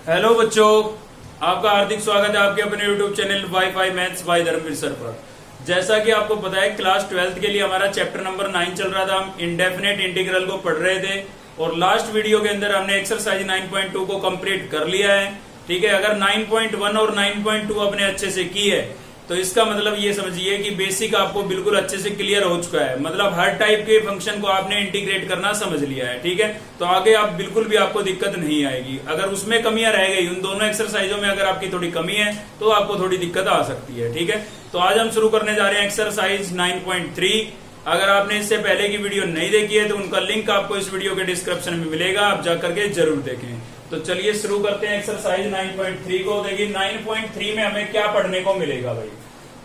Hello बच्चों, आपका हार्दिक स्वागत है आपके अपने YouTube channel wifi maths by Dharmveer sir पर। जैसा कि आपको पता है, क्लास 12th के लिए हमारा चैप्टर नंबर 9 चल रहा था। हम इंडेफिनेट इंटीग्रल को पढ़ रहे थे और लास्ट वीडियो के अंदर हमने एक्सरसाइज 9.2 को कंप्लीट कर लिया है। ठीक है, अगर 9.1 और 9.2 अपने अच्छे से की है तो इसका मतलब ये समझिए कि बेसिक आपको बिल्कुल अच्छे से क्लियर हो चुका है। मतलब हर टाइप के फंक्शन को आपने इंटीग्रेट करना समझ लिया है। ठीक है, तो आगे आप बिल्कुल भी आपको दिक्कत नहीं आएगी। अगर उसमें कमियां रह गई, उन दोनों एक्सरसाइजों में अगर आपकी थोड़ी कमी है तो आपको थोड़ी दिक्कत आ सकती है। ठीक है, तो आज हम शुरू करने जा रहे हैं एक्सरसाइज 9.3। अगर आपने इससे पहले की वीडियो नहीं देखी है तो उनका लिंक आपको इस वीडियो के डिस्क्रिप्शन में मिलेगा, आप जाकर के जरूर देखें। तो चलिए शुरू करते हैं एक्सरसाइज 9.3 को। देखिए 9.3 में हमें क्या पढ़ने को मिलेगा भाई।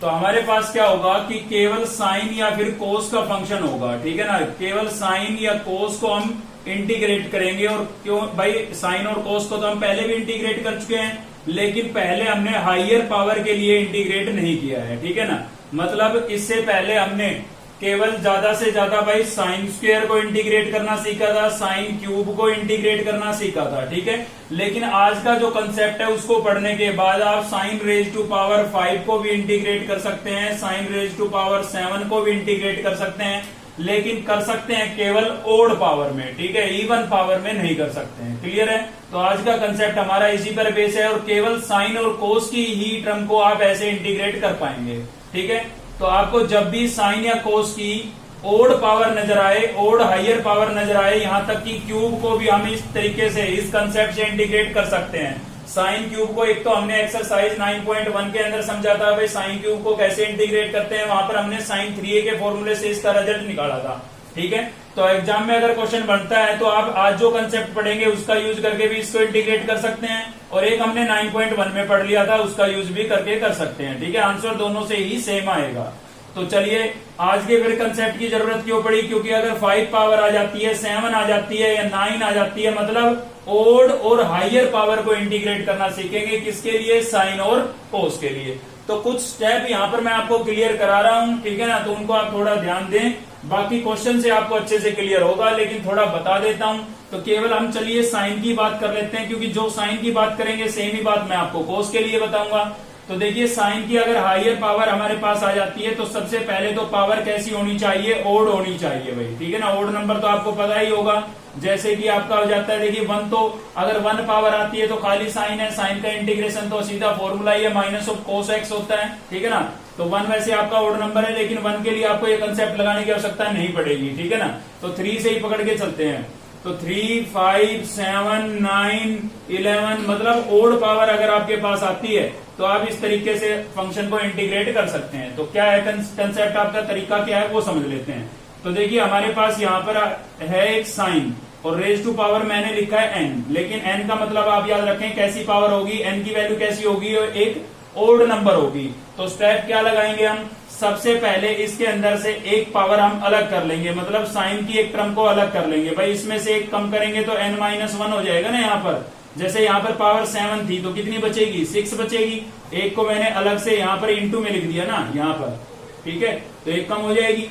तो हमारे पास क्या होगा कि केवल साइन या फिर कोस का फंक्शन होगा। ठीक है ना, केवल साइन या कोस को हम इंटीग्रेट करेंगे। और क्यों भाई, साइन और कोस को तो हम पहले भी इंटीग्रेट कर चुके हैं, लेकिन पहले हमने हायर पावर के लिए इंटीग्रेट नहीं किया है। ठीक है ना, मतलब इससे पहले हमने केवल ज्यादा से ज्यादा भाई साइन स्क्वायर को इंटीग्रेट करना सीखा था, साइन क्यूब को इंटीग्रेट करना सीखा था। ठीक है, लेकिन आज का जो कंसेप्ट है उसको पढ़ने के बाद आप साइन रेज टू पावर 5 को भी इंटीग्रेट कर सकते हैं, साइन रेज टू पावर 7 को भी इंटीग्रेट कर सकते हैं, लेकिन कर सकते हैं केवल ओड पावर में। ठीक है, इवन पावर में नहीं कर सकते हैं। क्लियर है? तो आज का कंसेप्ट हमारा इसी पर बेस है और केवल साइन और कोस की ही टर्म को आप ऐसे इंटीग्रेट कर पाएंगे। ठीक है, तो आपको जब भी साइन या कोस की ओड पावर नजर आए, ओड हायर पावर नजर आए, यहां तक कि क्यूब को भी हम इस तरीके से, इस कंसेप्ट से इंटीग्रेट कर सकते हैं। साइन क्यूब को एक तो हमने एक्सरसाइज 9.1 के अंदर समझा था भाई, साइन क्यूब को कैसे इंटीग्रेट करते हैं। वहां पर हमने साइन 3a के फॉर्मूले से इसका रिजल्ट निकाला था। ठीक है, तो एग्जाम में अगर क्वेश्चन बनता है तो आप आज जो कंसेप्ट पढ़ेंगे उसका यूज करके भी इसको इंटीग्रेट कर सकते हैं, और एक हमने 9.1 में पढ़ लिया था उसका यूज भी करके कर सकते हैं। ठीक है, आंसर दोनों से ही सेम आएगा। तो चलिए, आज के फिर कंसेप्ट की जरूरत क्यों पड़ी? क्योंकि अगर 5 पावर आ जाती है, 7 आ जाती है या 9 आ जाती है, मतलब ओड और हायर पावर को इंटीग्रेट करना सीखेंगे। किसके लिए? साइन और कोस के लिए। तो कुछ स्टेप यहां पर मैं आपको क्लियर करा रहा हूं। ठीक है ना, तो उनको आप थोड़ा ध्यान दें। बाकी क्वेश्चन से आपको अच्छे से क्लियर होगा, लेकिन थोड़ा बता देता हूं। तो केवल हम चलिए साइन की बात कर लेते हैं, क्योंकि जो साइन की बात करेंगे सेम ही बात मैं आपको कोस के लिए बताऊंगा। तो देखिए, साइन की अगर हायर पावर हमारे पास आ जाती है तो सबसे पहले तो पावर कैसी होनी चाहिए? ओड होनी चाहिए भाई। ठीक है ना, ओड नंबर तो आपको पता ही होगा। जैसे कि आपका हो जाता है, देखिए 1, तो अगर 1 पावर आती है तो खाली साइन है, साइन का इंटीग्रेशन तो सीधा फॉर्मूला ही है, माइनस ऑफ कोस एक्स होता है। ठीक है ना, तो 1 वैसे आपका ओड नंबर है, लेकिन 1 के लिए आपको ये कंसेप्ट लगाने की आवश्यकता नहीं पड़ेगी। ठीक है ना, तो 3 से ही पकड़ के चलते हैं। तो 3, 5, 7, 9, 11, मतलब ओड पावर अगर आपके पास आती है तो आप इस तरीके से फंक्शन को इंटीग्रेट कर सकते हैं। तो क्या है कंसेप्ट, आपका तरीका क्या है वो समझ लेते हैं। तो देखिए, हमारे पास यहाँ पर है एक साइन और रेज टू पावर मैंने लिखा है n, लेकिन n का मतलब आप याद रखें कैसी पावर होगी, n की वैल्यू कैसी होगी? एक ओड नंबर होगी। तो स्टेप क्या लगाएंगे हम? सबसे पहले इसके अंदर से एक पावर हम अलग कर लेंगे, मतलब साइन की एक टर्म को अलग कर लेंगे भाई। इसमें से एक कम करेंगे तो n-1 हो जाएगा ना। यहाँ पर जैसे यहाँ पर पावर 7 थी तो कितनी बचेगी? 6 बचेगी। एक को मैंने अलग से यहाँ पर इंटू में लिख दिया ना यहाँ पर। ठीक है, तो एक कम हो जाएगी।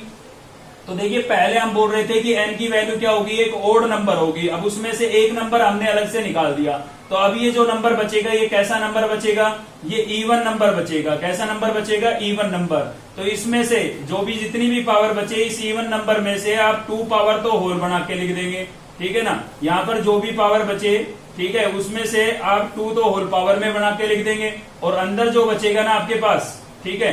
तो देखिए, पहले हम बोल रहे थे कि n की वैल्यू क्या होगी? एक ओड नंबर होगी। अब उसमें से एक नंबर हमने अलग से निकाल दिया, तो अब ये जो नंबर बचेगा ये कैसा नंबर बचेगा? ये इवन नंबर बचेगा। कैसा नंबर बचेगा? Even number. तो इसमें से जो भी जितनी भी पावर बचे, इस इवन नंबर में से आप 2 पावर तो होल बना के लिख देंगे। ठीक है ना, यहाँ पर जो भी पावर बचे, ठीक है, उसमें से आप 2 तो होल पावर में बना के लिख देंगे, और अंदर जो बचेगा ना आपके पास, ठीक है,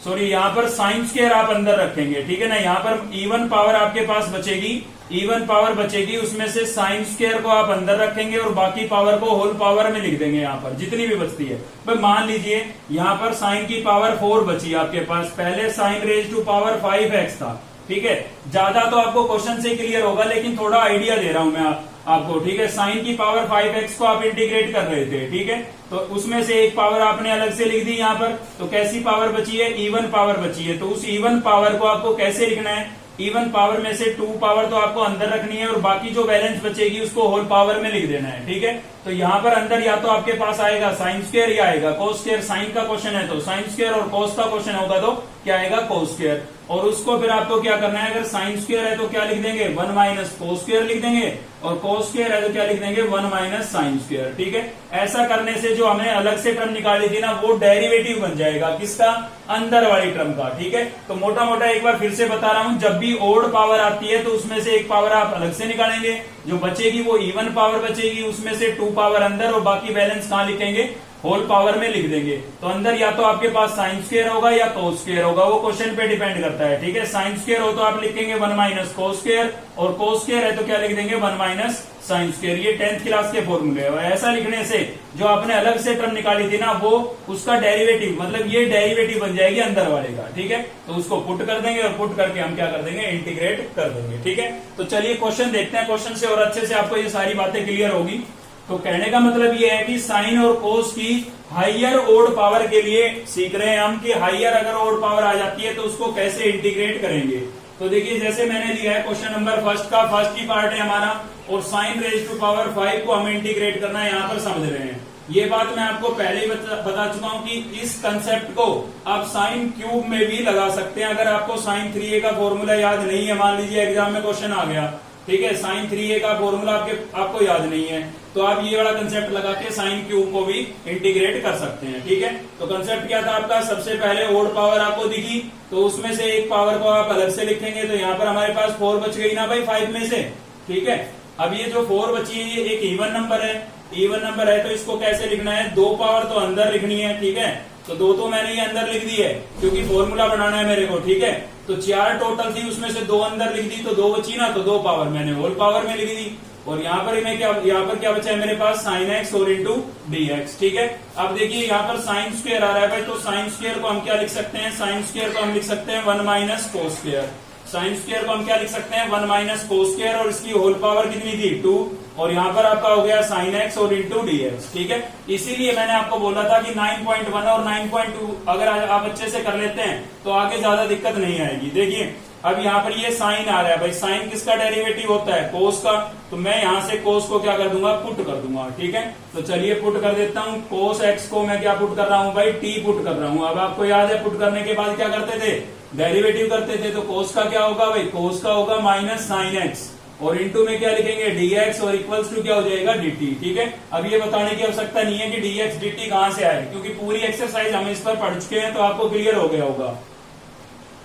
सॉरी, यहाँ पर साइन स्क्वायर आप अंदर रखेंगे। ठीक है ना, यहाँ पर इवन पावर आपके पास बचेगी, इवन पावर बचेगी, उसमें से साइन स्क्वायर को आप अंदर रखेंगे और बाकी पावर को होल पावर में लिख देंगे। यहाँ पर जितनी भी बचती है भाई, मान लीजिए यहाँ पर साइन की पावर 4 बची आपके पास, पहले sign raise to power 5x था। ठीक है, ज्यादा तो आपको क्वेश्चन से क्लियर होगा, लेकिन थोड़ा आइडिया दे रहा हूं मैं आपको। ठीक है, साइन की पावर 5x को आप इंटीग्रेट कर रहे थे। ठीक है, तो उसमें से एक पावर आपने अलग से लिख दी यहाँ पर। तो कैसी पावर बची है? इवन पावर बची है। तो उस इवन पावर को आपको कैसे लिखना है? इवन पावर में से 2 पावर तो आपको अंदर रखनी है और बाकी जो बैलेंस बचेगी उसको होल पावर में लिख देना है। ठीक है, तो यहाँ पर अंदर या तो आपके पास आएगा साइन स्क्वायर या आएगा कोस स्क्वायर। साइन का क्वेश्चन है तो साइन स्क्वायर और कोस का क्वेश्चन होगा तो क्या आएगा cos स्क्वायर, और उसको फिर आपको क्या करना है, अगर साइन स्क्वायर है तो क्या लिख देंगे 1 माइनस कोस स्क्वायर लिख देंगे, और कोस स्क्वायर है तो क्या लिख देंगे 1 माइनस साइन स्क्वायर। ठीक है, ऐसा करने से जो हमने अलग से टर्म निकाली थी ना वो डेरिवेटिव बन जाएगा किसका, अंदर वाली टर्म का। ठीक है, तो मोटा मोटा एक बार फिर से बता रहा हूं, जब भी ओड पावर आती है तो उसमें से एक पावर आप अलग से निकालेंगे, जो बचेगी वो इवन पावर बचेगी, उसमें से 2 पावर अंदर और बाकी बैलेंस कहां लिखेंगे, होल पावर में लिख देंगे। तो अंदर या तो आपके पास साइन स्क्वायर होगा या कोस स्क्वायर होगा, वो क्वेश्चन पे डिपेंड करता है। ठीक है, साइन स्क्वायर हो तो आप लिखेंगे 1 माइनस कोस स्क्वायर, और कोस स्क्वायर है तो क्या लिख देंगे 1 माइनस साइन स्क्वायर। ये 10th क्लास के फॉर्मूले है। ऐसा लिखने से जो आपने अलग से टर्म निकाली थी ना वो उसका डेरिवेटिव, मतलब ये डेरिवेटिव बन जाएगी अंदर वाले का। ठीक है, तो उसको पुट कर देंगे और पुट करके हम क्या कर देंगे, इंटीग्रेट कर देंगे। ठीक है, तो चलिए क्वेश्चन देखते हैं, क्वेश्चन से और अच्छे से आपको ये सारी बातें क्लियर होगी। तो कहने का मतलब ये है कि साइन और कोस की हाइयर ओड पावर के लिए सीख रहे हैं हम कि हाइयर अगर ओड पावर आ जाती है तो उसको कैसे इंटीग्रेट करेंगे। तो देखिए जैसे मैंने लिया है क्वेश्चन नंबर फर्स्ट का, फर्स्ट ही पार्ट है हमारा, और साइन रेज टू पावर 5 को हमें इंटीग्रेट करना है, यहाँ पर समझ रहे हैं। ये बात मैं आपको पहले ही बता चुका हूं कि इस कंसेप्ट को आप साइन क्यूब में भी लगा सकते हैं। अगर आपको साइन 3a का फॉर्मूला याद नहीं है, मान लीजिए एग्जाम में क्वेश्चन आ गया, ठीक है, साइन 3a का फॉर्मूला आपको याद नहीं है, तो आप ये वाला कंसेप्ट लगा के साइन क्यूब को भी इंटीग्रेट कर सकते हैं। ठीक है, तो कंसेप्ट क्या था आपका, सबसे पहले ओड पावर आपको दिखी तो उसमें से एक पावर को आप अलग से लिखेंगे, तो यहाँ पर हमारे पास 4 बच गई ना भाई 5 में से। ठीक है, अब ये जो 4 बची है ये एक इवन नंबर है, इवन नंबर है तो इसको कैसे लिखना है, 2 पावर तो अंदर लिखनी है। ठीक है, तो 2 तो मैंने ये अंदर लिख दी है क्योंकि फॉर्मूला बनाना है मेरे को। ठीक है, तो 4 टोटल थी, उसमें से 2 अंदर लिख दी, तो 2 बची ना, तो 2 पावर मैंने होल पावर में लिख दी। और यहाँ पर यहाँ पर क्या बचा है मेरे पास, साइन एक्स और इंटू डी एक्स। ठीक है, अब देखिए यहाँ पर साइन स्क्वायर आ रहा है भाई, तो साइन स्क्वायर को हम क्या लिख सकते हैं, साइन स्क्वायर को हम लिख सकते हैं 1 minus cos square. Sine square को हम क्या लिख सकते हैं 1 माइनस कोस स्क्वायर, और इसकी होल पावर कितनी थी 2, और यहाँ पर आपका हो गया साइन एक्स और इंटू डी एक्स। ठीक है, इसीलिए मैंने आपको बोला था कि 9.1 और 9.2 अगर आप अच्छे से कर लेते हैं तो आगे ज्यादा दिक्कत नहीं आएगी। देखिए अब यहाँ पर ये साइन आ रहा है भाई, साइन किसका डेरिवेटिव होता है, कोस का, तो मैं यहाँ से कोस को क्या कर दूंगा, पुट कर दूंगा। ठीक है, तो चलिए पुट कर देता हूँ, कोस एक्स को मैं क्या पुट कर रहा हूँ भाई, टी पुट कर रहा हूँ। अब आपको याद है पुट करने के बाद क्या करते थे, डेरिवेटिव करते थे, तो कोस का क्या होगा भाई, कोस का होगा माइनस साइन एक्स, और इंटू में क्या लिखेंगे dx, और इक्वल्स टू क्या हो जाएगा dt। ठीक है, अब ये बताने की आवश्यकता नहीं है कि dx dt कहां से आए, क्योंकि पूरी एक्सरसाइज हम इस पर पढ़ चुके हैं, तो आपको क्लियर हो गया होगा।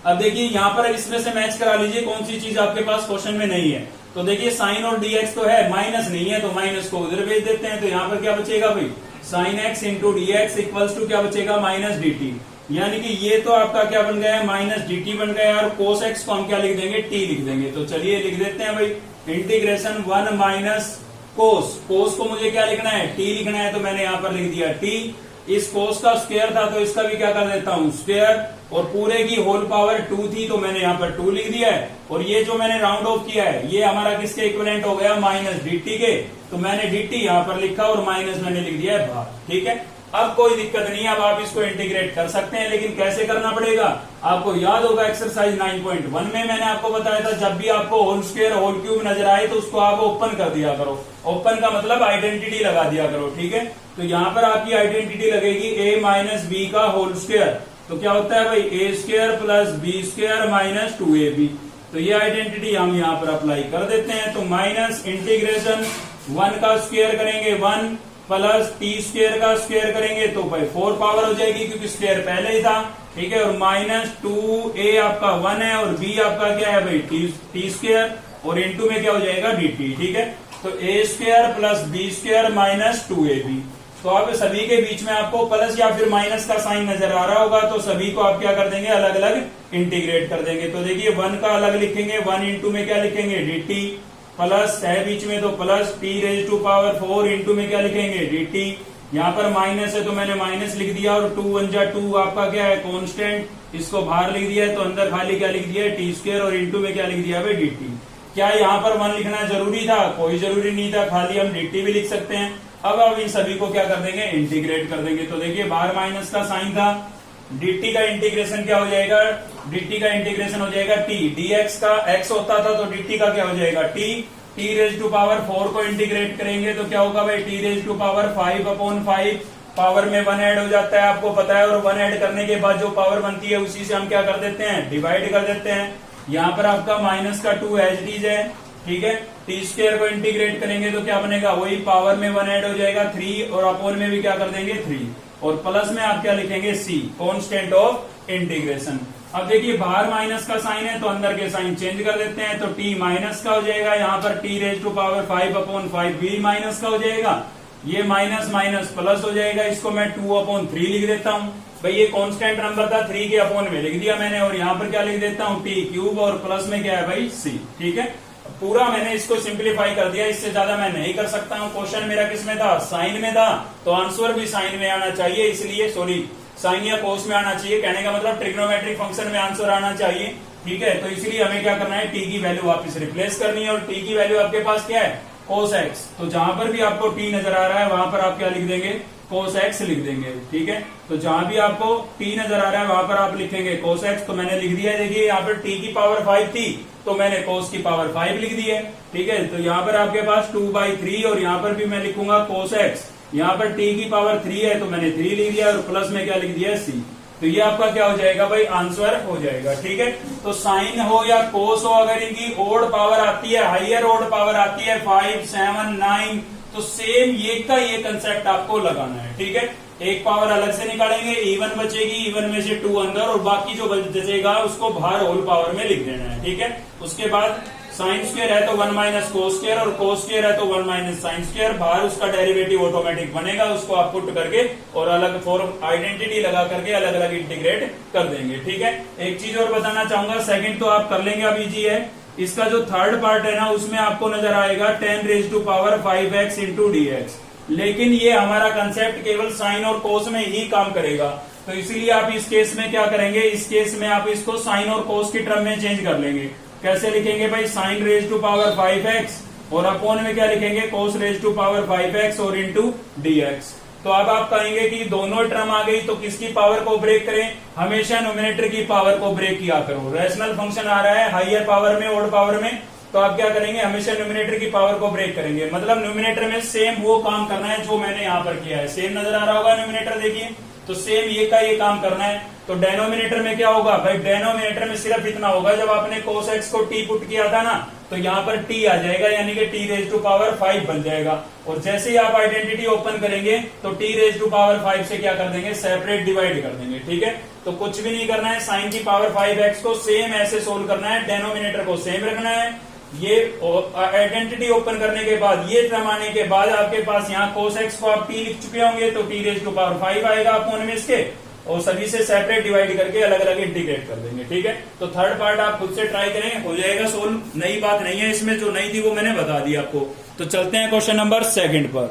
अब देखिए यहाँ पर इसमें से मैच करा लीजिए कौन सी चीज आपके पास क्वेश्चन में नहीं है। तो देखिए साइन और dx तो है, माइनस नहीं है, तो माइनस को उधर भेज देते हैं, तो यहाँ पर क्या बचेगा भाई, sine x into d x equals to क्या बचेगा, माइनस dt। यानी कि ये तो आपका क्या बन गया है, माइनस dt बन गया, और कोस एक्स को हम क्या लिख देंगे, t लिख देंगे। तो चलिए लिख देते हैं भाई, इंटीग्रेशन 1 माइनस कोस, कोस को मुझे क्या लिखना है, t लिखना है, तो मैंने यहाँ पर लिख दिया t। इस कोस का स्क्वायर था तो इसका भी क्या कर देता हूँ स्क्वायर, और पूरे की होल पावर 2 थी तो मैंने यहाँ पर 2 लिख दिया है, और ये जो मैंने राउंड ऑफ किया है ये हमारा किसके इक्विवेलेंट हो गया, माइनस dt के, तो मैंने dt यहाँ पर लिखा और माइनस मैंने लिख दिया है बाहर। ठीक है, अब कोई दिक्कत नहीं है, अब आप इसको इंटीग्रेट कर सकते हैं, लेकिन कैसे करना पड़ेगा, आपको याद होगा एक्सरसाइज 9.1 में मैंने आपको बताया था, जब भी आपको होल स्क्वायर होल क्यूब नजर आए तो उसको आप ओपन कर दिया करो। ओपन का मतलब आइडेंटिटी लगा दिया करो। ठीक है, तो यहाँ पर आपकी आइडेंटिटी लगेगी a माइनस बी का होल स्क्वायर, तो क्या होता है भाई a square plus B square minus 2ab। तो ये आइडेंटिटी हम यहाँ पर अप्लाई कर देते हैं, तो माइनस इंटीग्रेशन 1 का स्क्वायर करेंगे 1 प्लस टी स्क्वायर का स्क्वायर करेंगे तो भाई 4 पावर हो जाएगी क्योंकि स्क्वायर पहले ही था। ठीक है, और माइनस 2a आपका 1 है, और b आपका क्या है भाई टी स्क्वायर, और इंटू में क्या हो जाएगा dt। ठीक है, तो a square plus B square minus 2ab। तो आप सभी के बीच में आपको प्लस या फिर माइनस का साइन नजर आ रहा होगा, तो सभी को आप क्या कर देंगे, अलग अलग इंटीग्रेट कर देंगे। तो देखिए 1 का अलग लिखेंगे, 1 इंटू में क्या लिखेंगे dt, प्लस है बीच में तो plus t raise to power 4 into में क्या लिखेंगे dt। यहाँ पर माइनस है तो मैंने माइनस लिख दिया, और 2 1 जा 2 आपका क्या है कांस्टेंट, इसको बाहर लिख दिया है, तो अंदर खाली क्या लिख दिया है टी स्क्वायर, और इंटू में क्या लिख दिया है dt। क्या यहाँ पर 1 लिखना जरूरी था, कोई जरूरी नहीं था, खाली हम dt भी लिख सकते हैं। अब आप इन सभी को क्या कर देंगे, इंटीग्रेट कर देंगे। तो देखिए बाहर माइनस का साइन था, dt का इंटीग्रेशन क्या हो जाएगा, dt का इंटीग्रेशन हो जाएगा t, dx का x होता था तो dt का क्या हो जाएगा t, t raise to power 4 को इंटीग्रेट करेंगे तो क्या होगा भाई t raise to power 5/5 power में 1 ऐड हो जाता है, आपको पता है, और 1 ऐड करने के बाद जो पावर बनती है उसी से हम क्या कर देते हैं, डिवाइड कर देते हैं। यहाँ पर आपका -2 एज इट इज है, ठीक है। टी स्क्वायर को इंटीग्रेट करेंगे तो क्या बनेगा, वही पावर में 1 ऐड हो जाएगा 3, और अपोन में भी क्या कर देंगे 3, और प्लस में आप क्या लिखेंगे C, कांस्टेंट ऑफ इंटीग्रेशन। अब देखिए बाहर माइनस का साइन है तो अंदर के साइन चेंज कर देते हैं, तो t माइनस का हो जाएगा, यहाँ पर t⁵ भी माइनस का हो जाएगा, ये माइनस माइनस प्लस हो जाएगा, इसको मैं 2/3 लिख देता हूँ। भाई ये कांस्टेंट नंबर था, 3 के अपोन में लिख दिया मैंने, और यहाँ पर क्या लिख देता हूँ t³ और प्लस में क्या है भाई c, ठीक है। पूरा मैंने इसको सिंप्लीफाई कर दिया, इससे ज्यादा मैं नहीं कर सकता हूँ। क्वेश्चन मेरा किस में था, साइन में था, तो आंसर भी साइन में आना चाहिए, इसलिए सॉरी साइन या कोस में आना चाहिए, कहने का मतलब ट्रिग्नोमेट्रिक फंक्शन में आंसर आना चाहिए, ठीक है। तो इसलिए हमें क्या करना है, टी की वैल्यू वापस रिप्लेस करनी है, और टी की वैल्यू आपके पास क्या है, cos x। तो जहां पर भी आपको t नजर आ रहा है वहां पर आप क्या लिख देंगे, cos x लिख देंगे, ठीक है। तो जहां भी आपको t नजर आ रहा है वहां पर आप लिखेंगे cos x, तो मैंने लिख दिया है। देखिए यहाँ पर t की पावर 5 थी तो मैंने cos की पावर 5 लिख दी है, ठीक है। तो यहाँ पर आपके पास 2/3, और यहाँ पर भी मैं लिखूंगा cos x, यहाँ पर t की पावर 3 है तो मैंने 3 लिख दिया, और प्लस में क्या लिख दिया c। तो ये आपका क्या हो जाएगा भाई, आंसर हो जाएगा, ठीक है। तो साइन हो या कोस हो, अगर इनकी ओड पावर आती है, हाइयर ओड पावर आती है 5, 7, 9, तो सेम ये का ये कंसेप्ट आपको लगाना है, ठीक है। एक पावर अलग से निकालेंगे, इवन बचेगी, इवन में से 2 अंदर, और बाकी जो बचेगा उसको बाहर होल पावर में लिख देना है, ठीक है। उसके बाद साइन स्क्वायर है तो 1 माइनस कोस स्क्वायर, और कोस स्क्वायर है तो 1 माइनस साइन स्क्वायर, बाहर उसका डेरिवेटिव ऑटोमेटिक बनेगा, उसको आप पुट करके और अलग फॉर्म आइडेंटिटी लगा करके अलग अलग इंटीग्रेट कर देंगे, ठीक है। एक चीज और बताना चाहूंगा, सेकंड तो आप कर लेंगे, अब इजी है। इसका जो थर्ड पार्ट है ना, उसमें आपको नजर आएगा 10⁵ इंटू dx, लेकिन ये हमारा कंसेप्ट केवल साइन और कोस में ही काम करेगा, तो इसीलिए आप इस केस में क्या करेंगे, इस केस में आप इसको साइन और कोस की टर्म में चेंज कर लेंगे। कैसे लिखेंगे भाई, sin⁵ और अपोन में क्या लिखेंगे, cos⁵ और इंटू dx। तो अब आप कहेंगे कि दोनों टर्म आ गई तो किसकी पावर को ब्रेक करें, हमेशा न्यूमिनेटर की पावर को ब्रेक किया करो। रैशनल फंक्शन आ रहा है हाइयर पावर में, ओड पावर में, तो आप क्या करेंगे, हमेशा न्यूमिनेटर की पावर को ब्रेक करेंगे, मतलब न्यूमिनेटर में सेम वो काम करना है जो मैंने यहाँ पर किया है। सेम नजर आ रहा होगा न्यूमिनेटर, देखिए, तो सेम ये का ये काम करना है। तो डेनोमिनेटर में क्या होगा भाई, डेनोमिनेटर में सिर्फ इतना होगा, जब आपने cos x को t पुट किया था ना, तो यहाँ पर t आ जाएगा, यानी कि t⁵ बन जाएगा। और जैसे ही आप आइडेंटिटी ओपन करेंगे तो t⁵ से क्या कर देंगे, सेपरेट डिवाइड कर देंगे, ठीक है। तो कुछ भी नहीं करना है, साइन की पावर 5x को सेम ऐसे सोल्व करना है, डेनोमिनेटर को सेम रखना है। ये आइडेंटिटी ओपन करने के बाद, ये टर्म आने के बाद आपके पास यहाँ cos x को आप t लिख चुके होंगे, तो t⁵ आएगा अपोन में इसके, और सभी से सेपरेट डिवाइड करके अलग अलग इंटीग्रेट कर देंगे, ठीक है। तो थर्ड पार्ट आप खुद से ट्राई करें, हो जाएगा सोल्व, नई बात नहीं है इसमें, जो नई थी वो मैंने बता दी आपको। तो चलते हैं क्वेश्चन नंबर 2 पर।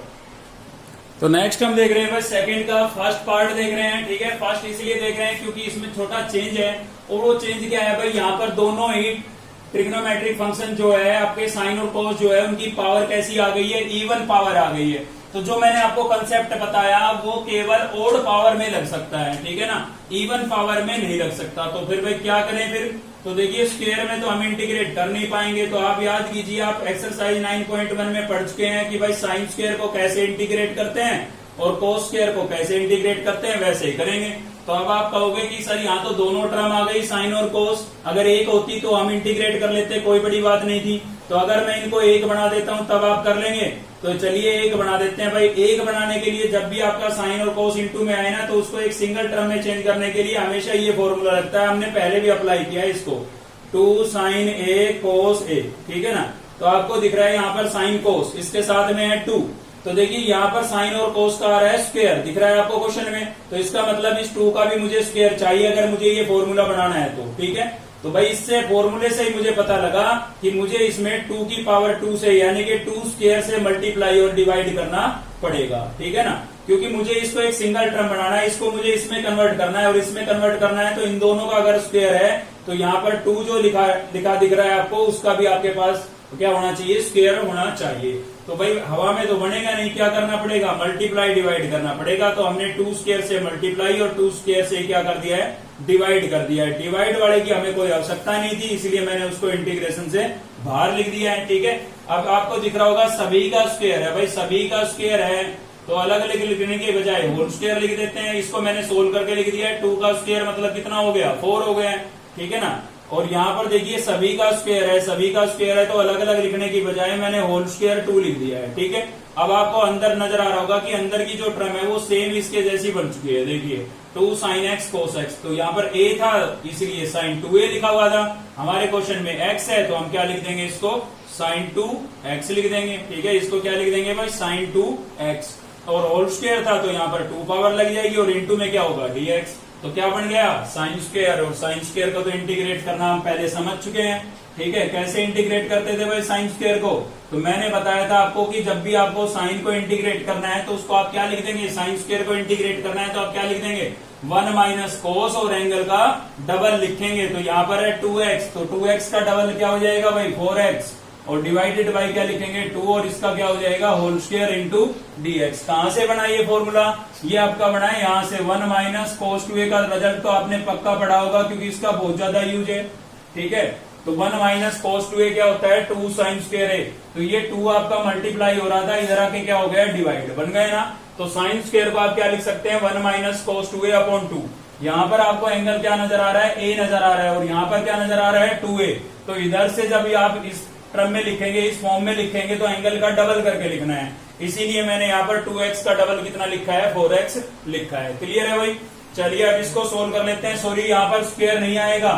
तो नेक्स्ट हम देख रहे हैं भाई सेकंड का फर्स्ट पार्ट देख रहे हैं, ठीक है। फर्स्ट इसलिए देख रहे हैं क्योंकि इसमें छोटा चेंज है, और वो चेंज क्या है भाई, यहाँ पर दोनों ही ट्रिग्नोमेट्रिक फंक्शन जो है आपके साइन और कोस जो है उनकी पावर कैसी आ गई है, इवन पावर आ गई है। तो जो मैंने आपको कंसेप्ट बताया वो केवल ओड पावर में लग सकता है, ठीक है ना, इवन पावर में नहीं लग सकता। तो फिर भाई क्या करें फिर, तो देखिए स्क्वायर में तो हम इंटीग्रेट कर नहीं पाएंगे, तो आप याद कीजिए, आप एक्सरसाइज 9.1 में पढ़ चुके हैं कि भाई साइन स्क्वायर को कैसे इंटीग्रेट करते हैं और कोस स्क्वायर को कैसे इंटीग्रेट करते हैं, वैसे ही करेंगे। तो अब आप कहोगे कि सर यहाँ तो दोनों टर्म आ गई साइन और कोस, अगर एक होती तो हम इंटीग्रेट कर लेते, कोई बड़ी बात नहीं थी। तो अगर मैं इनको एक बना देता हूँ तब आप कर लेंगे, तो चलिए एक बना देते हैं भाई। एक बनाने के लिए जब भी आपका साइन और कोस इंटू में आए ना, तो उसको एक सिंगल टर्म में चेंज करने के लिए हमेशा ये फॉर्मूला लगता है, हमने पहले भी अप्लाई किया है इसको, 2 sin a cos a, ठीक है ना। तो आपको दिख रहा है यहाँ पर साइन कोस, इसके साथ में है 2, तो देखिए यहाँ पर साइन और कोस का आ रहा है स्क्वायर, दिख रहा है आपको क्वेश्चन में, तो इसका मतलब इस 2 का भी मुझे स्क्वायर चाहिए अगर मुझे ये फॉर्मूला बनाना है तो, ठीक है। तो भाई इससे फॉर्मूले से ही मुझे पता लगा कि मुझे इसमें 2 की पावर 2 से, यानी कि 2 स्क्वायर से मल्टीप्लाई और डिवाइड करना पड़ेगा, ठीक है ना, क्योंकि मुझे इसको एक सिंगल टर्म बनाना है, इसको मुझे इसमें कन्वर्ट करना है और इसमें कन्वर्ट करना है। तो इन दोनों का अगर स्क्वायर है तो यहाँ पर 2 जो लिखा दिख रहा है आपको, उसका भी आपके पास क्या होना चाहिए, स्क्वायर होना चाहिए। तो भाई हवा में तो बनेगा नहीं, क्या करना पड़ेगा, मल्टीप्लाई डिवाइड करना पड़ेगा। तो हमने 2 स्क्वायर से मल्टीप्लाई और 2 स्क्वायर से क्या कर दिया है, डिवाइड कर दिया है। डिवाइड वाले की हमें कोई आवश्यकता नहीं थी, इसलिए मैंने उसको इंटीग्रेशन से बाहर लिख दिया है, ठीक है। अब आपको दिख रहा होगा सभी का स्क्वायर है, भाई सभी का स्क्वायर है तो अलग अलग लिखने के बजाय होल स्क्वायर लिख देते हैं। इसको मैंने सोल्व करके लिख दिया है, 2 का स्क्वायर मतलब कितना हो गया, 4 हो गया है, ठीक है ना। और यहाँ पर देखिए सभी का स्क्वायर है, सभी का स्क्वायर है, तो अलग अलग लिखने की बजाय मैंने होल स्क्वायर 2 लिख दिया है, ठीक है। अब आपको अंदर नजर आ रहा होगा कि अंदर की जो टर्म है वो सेम इसके जैसी बन चुकी है, देखिए 2 sin x cos x। तो यहाँ पर a था इसलिए sin 2a लिखा हुआ था। हमारे क्वेश्चन में x है तो हम क्या लिख देंगे, इसको sin 2x लिख देंगे, ठीक है। इसको क्या लिख देंगे भाई, sin 2x। और होल स्क्वायर था तो यहाँ पर 2 पावर लग जाएगी और इनटू में क्या होगा, dx। तो क्या बन गया, साइन स्क्वायर। और साइन स्क्वायर को तो इंटीग्रेट करना हम पहले समझ चुके हैं, ठीक है। कैसे इंटीग्रेट करते थे भाई साइन स्क्वायर को, तो मैंने बताया था आपको कि जब भी आपको साइन को इंटीग्रेट करना है तो उसको आप क्या लिख देंगे, साइन स्क्वायर को इंटीग्रेट करना है तो आप क्या लिख देंगे, 1 माइनस कोस और एंगल का डबल लिखेंगे। तो यहाँ पर है 2x, तो 2x का डबल क्या हो जाएगा भाई, 4x। और डिवाइडेड बाई क्या लिखेंगे, 2, और इसका क्या हो जाएगा, होल स्क्वायर इंटू dx। कहां से बना ये फॉर्मूला, ये आपका बना है यहाँ से। 1 माइनस कोस 2a का रिजल्ट तो आपने पक्का पढ़ा होगा क्योंकि इसका बहुत ज्यादा यूज है, ठीक है। तो 1 माइनस कोस 2a क्या होता है, 2 साइन स्क्वायर है। तो ये 2 आपका मल्टीप्लाई हो रहा था, इधर आके क्या हो गया, डिवाइड बन गए ना। तो साइन स्क्वायर को आप क्या लिख सकते हैं, 1 माइनस कोस 2a अपॉन 2। यहाँ पर आपको एंगल क्या नजर आ रहा है, a नजर आ रहा है, और यहाँ पर क्या नजर आ रहा है, 2a। तो इधर से जब आप इस टर्म में लिखेंगे, इस फॉर्म में लिखेंगे तो एंगल का डबल करके लिखना है। इसीलिए मैंने यहाँ पर 2x का डबल कितना लिखा है, 4x लिखा है। क्लियर है भाई। चलिए अब इसको सोल्व कर लेते हैं। सॉरी यहाँ पर स्क्वायर नहीं आएगा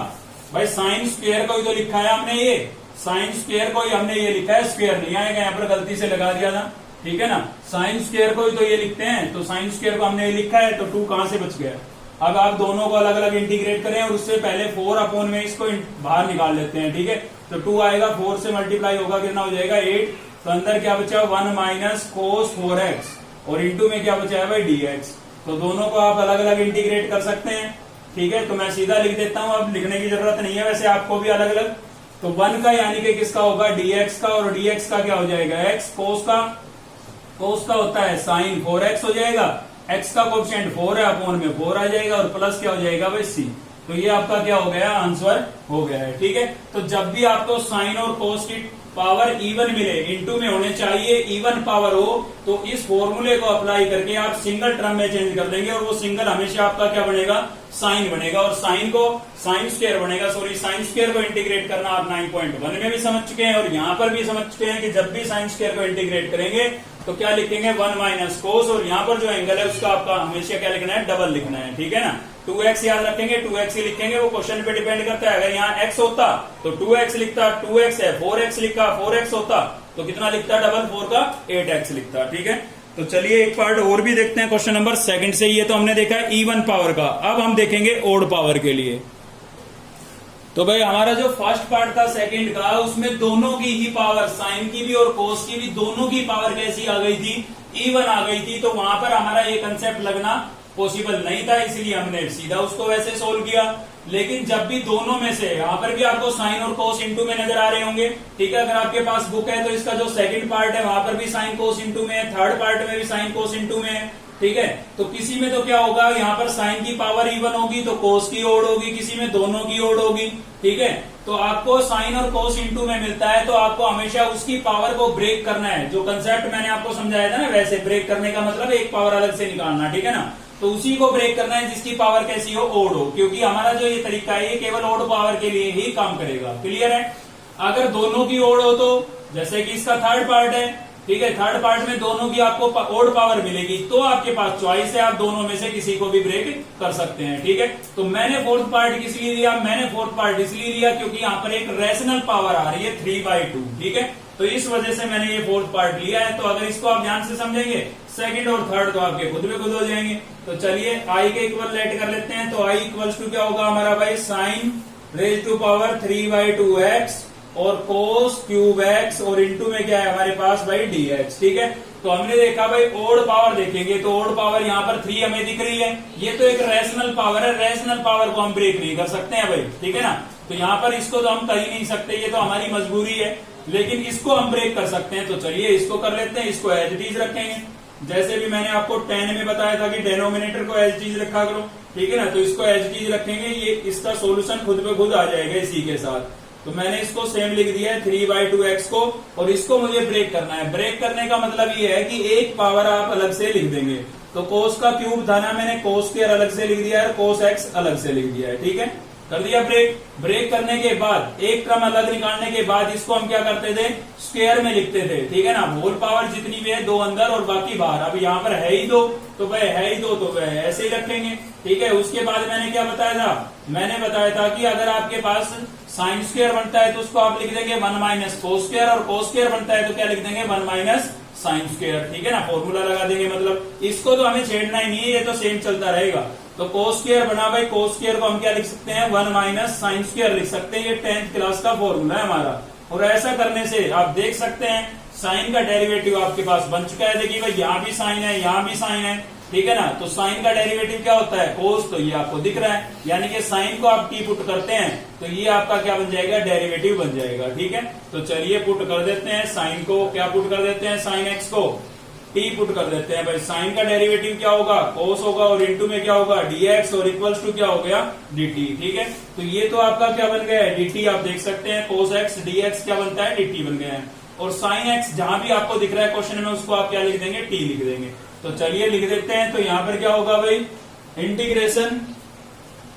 भाई, साइन स्क्वायर को ही तो लिखा है हमने, ये साइन स्क्वायर को ही हमने ये लिखा है, स्क्वायर नहीं आएगा, यहाँ पर गलती से लगा दिया था, ठीक है ना। साइन स्क्वायर को ही तो ये लिखते हैं, तो साइन स्क्वायर को हमने ये लिखा है, तो 2 कहां से बच गया। अब आप दोनों को अलग अलग इंटीग्रेट करें और उससे पहले 4 अपॉन में इसको बाहर निकाल लेते हैं, ठीक है। तो 2 आएगा, 4 से मल्टीप्लाई होगा, कितना हो जाएगा, 8। तो अंदर क्या बचा, 1 माइनस कोस 4x और इंटू में क्या बचा है भाई, dx। तो दोनों को आप अलग अलग इंटीग्रेट कर सकते हैं, ठीक है। तो मैं सीधा लिख देता हूं, अब लिखने की जरूरत नहीं है वैसे आपको भी अलग अलग। तो 1 का यानी कि किसका होगा, dx का, और dx का क्या हो जाएगा, x। कोस का होता है साइन 4x हो जाएगा, x का कोएफिशिएंट 4 है, अपॉन में 4 आ जाएगा, और प्लस क्या हो जाएगा भाई, c। तो ये आपका क्या हो गया, आंसर हो गया है, ठीक है। तो जब भी आपको साइन और कोस की पावर इवन मिले, इनटू में होने चाहिए, इवन पावर हो, तो इस फॉर्मूले को अप्लाई करके आप सिंगल टर्म में चेंज कर देंगे और वो सिंगल हमेशा आपका क्या बनेगा, साइन बनेगा। और साइन को साइन स्क्वायर बनेगा, सॉरी साइन स्क्वायर को इंटीग्रेट करना आप 9.1 में भी समझ चुके हैं और यहाँ पर भी समझ चुके हैं कि जब भी साइन स्क्वायर को इंटीग्रेट करेंगे तो क्या लिखेंगे, 1 माइनस कोस, और यहाँ पर जो एंगल है उसका आपका हमेशा क्या लिखना है, डबल लिखना है, ठीक है ना। 2x याद रखेंगे, 2x ही लिखेंगे, वो क्वेश्चन पे डिपेंड करता है। अगर यहाँ x होता तो 2x लिखता, 2x है, 4x लिखा, 4x होता तो कितना लिखता, डबल 4 का 8x लिखता, ठीक है। तो चलिए एक पार्ट और भी देखते हैं क्वेश्चन नंबर 2 से। ये तो हमने देखा है इवन पावर का, अब हम देखेंगे ओड पावर के लिए। तो भाई हमारा जो फर्स्ट पार्ट था सेकंड का, उसमें दोनों की ही पावर, साइन की भी और कोस की भी, दोनों की पावर कैसी आ गई थी, इवन आ गई थी। तो वहां पर हमारा ये कंसेप्ट लगना पॉसिबल नहीं था, इसलिए हमने सीधा उसको वैसे सोल्व किया। लेकिन जब भी दोनों में से, यहाँ पर भी आपको साइन और कोस इंटू में नजर आ रहे होंगे, ठीक है। अगर आपके पास बुक है तो इसका जो सेकंड पार्ट है वहां पर भी साइन कोस इंटू में है, थर्ड पार्ट में भी साइन कोस इंटू में है, ठीक है। तो किसी में तो क्या होगा, यहाँ पर साइन की पावर इवन होगी तो कोस की ओड होगी, किसी में दोनों की ओड होगी, ठीक है। तो आपको साइन और कोस इंटू में मिलता है तो आपको हमेशा उसकी पावर को ब्रेक करना है। जो कंसेप्ट मैंने आपको समझाया था ना, वैसे ब्रेक करने का मतलब एक पावर अलग से निकालना, ठीक है ना। तो उसी को ब्रेक करना है जिसकी पावर कैसी हो, ओड हो, क्योंकि हमारा जो ये तरीका है ये केवल ओड पावर के लिए ही काम करेगा। क्लियर है। अगर दोनों की ओड हो तो, जैसे कि इसका थर्ड पार्ट है, ठीक है, थर्ड पार्ट में दोनों की आपको ओड पावर मिलेगी तो आपके पास चॉइस है, आप दोनों में से किसी को भी ब्रेक कर सकते हैं, ठीक है। तो मैंने फोर्थ पार्ट किस लिए लिया, मैंने फोर्थ पार्ट इसलिए लिया क्योंकि यहाँ पर एक रैशनल पावर आ रही है 3/2, ठीक है। तो इस वजह से मैंने ये फोर्थ पार्ट लिया है। तो अगर इसको आप ध्यान से समझेंगे, सेकंड और थर्ड तो आपके खुद में खुद हो जाएंगे। तो चलिए आई के इक्वल लेट कर लेते हैं। तो आई इक्वल्स टू क्या होगा हमारा भाई, sign raise to power 3/2x और कोस क्यूब x, और इंटू में क्या है हमारे पास भाई dx, ठीक है। तो हमने देखा भाई ओड पावर देखेंगे तो ओड पावर यहाँ पर 3 हमें दिख रही है, ये तो एक रैशनल पावर है, रैशनल पावर को हम ब्रेक नहीं कर सकते हैं भाई, ठीक है ना। तो यहाँ पर इसको तो हम कर ही नहीं सकते, ये तो हमारी मजबूरी है, लेकिन इसको हम ब्रेक कर सकते हैं। तो चलिए इसको कर लेते हैं, इसको एज इट इज रखेंगे, जैसे भी मैंने आपको 10 में बताया था कि डेनोमिनेटर को एज इट इज रखा करो, ठीक है ना। तो इसको एज इट इज रखेंगे, ये इसका सोल्यूशन खुद पे खुद आ जाएगा इसी के साथ। तो मैंने इसको सेम लिख दिया है 3/2x को, और इसको मुझे ब्रेक करना है। ब्रेक करने का मतलब ये है कि एक पावर आप अलग से लिख देंगे। तो कोस का क्यूब था ना, मैंने कोस स्क्वायर अलग से लिख दिया है, कोस एक्स अलग से लिख दिया है, ठीक है, कर दिया ब्रेक। ब्रेक करने के बाद एक क्रम अलग निकालने के बाद इसको हम क्या करते थे, स्क्वायर में लिखते थे, ठीक है ना। होल पावर जितनी भी है 2 अंदर और बाकी बाहर। अब यहाँ पर है ही 2 तो वह है ही 2 तो वह ऐसे ही रखेंगे, ठीक है। उसके बाद मैंने क्या बताया था, मैंने बताया था कि अगर आपके पास साइन स्क्वायर बनता है तो उसको आप लिख देंगे 1 माइनस कोस स्क्वायर, और कोस स्क्वायर बनता है तो क्या लिख देंगे 1 माइनस साइन स्क्वायर, ठीक है ना। फॉर्मूला लगा देंगे, मतलब इसको तो हमें छेड़ना ही नहीं है, ये तो सेम चलता रहेगा। तो कोस स्क्वायर बना भाई, कोस स्क्वायर को हम क्या लिख सकते हैं 1 माइनस साइन स्क्वायर लिख सकते हैं। ये 10th क्लास का फॉर्मूला है हमारा। और ऐसा करने से आप देख सकते हैं साइन का डेरिवेटिव आपके पास बन चुका है। देखिए भाई यहाँ भी साइन है, यहाँ भी साइन है, ठीक है ना। तो साइन का डेरिवेटिव क्या होता है कोस, तो ये आपको दिख रहा है, यानी कि साइन को आप टी पुट करते हैं तो ये आपका क्या बन जाएगा, डेरिवेटिव बन जाएगा, ठीक है। तो चलिए पुट कर देते हैं साइन को, क्या पुट कर देते हैं, साइन एक्स को टी पुट कर देते हैं भाई। साइन का डेरिवेटिव क्या होगा, कोस होगा, और इनटू में क्या होगा dx, और इक्वल्स टू क्या हो गया dt, ठीक है। तो ये तो आपका क्या बन गया है dt, आप देख सकते हैं कोस एक्स dx क्या बनता है dt बन गया है। और साइन एक्स जहां भी आपको दिख रहा है क्वेश्चन में उसको आप क्या लिख देंगे, t लिख देंगे। तो चलिए लिख देते हैं। तो यहाँ पर क्या होगा भाई, इंटीग्रेशन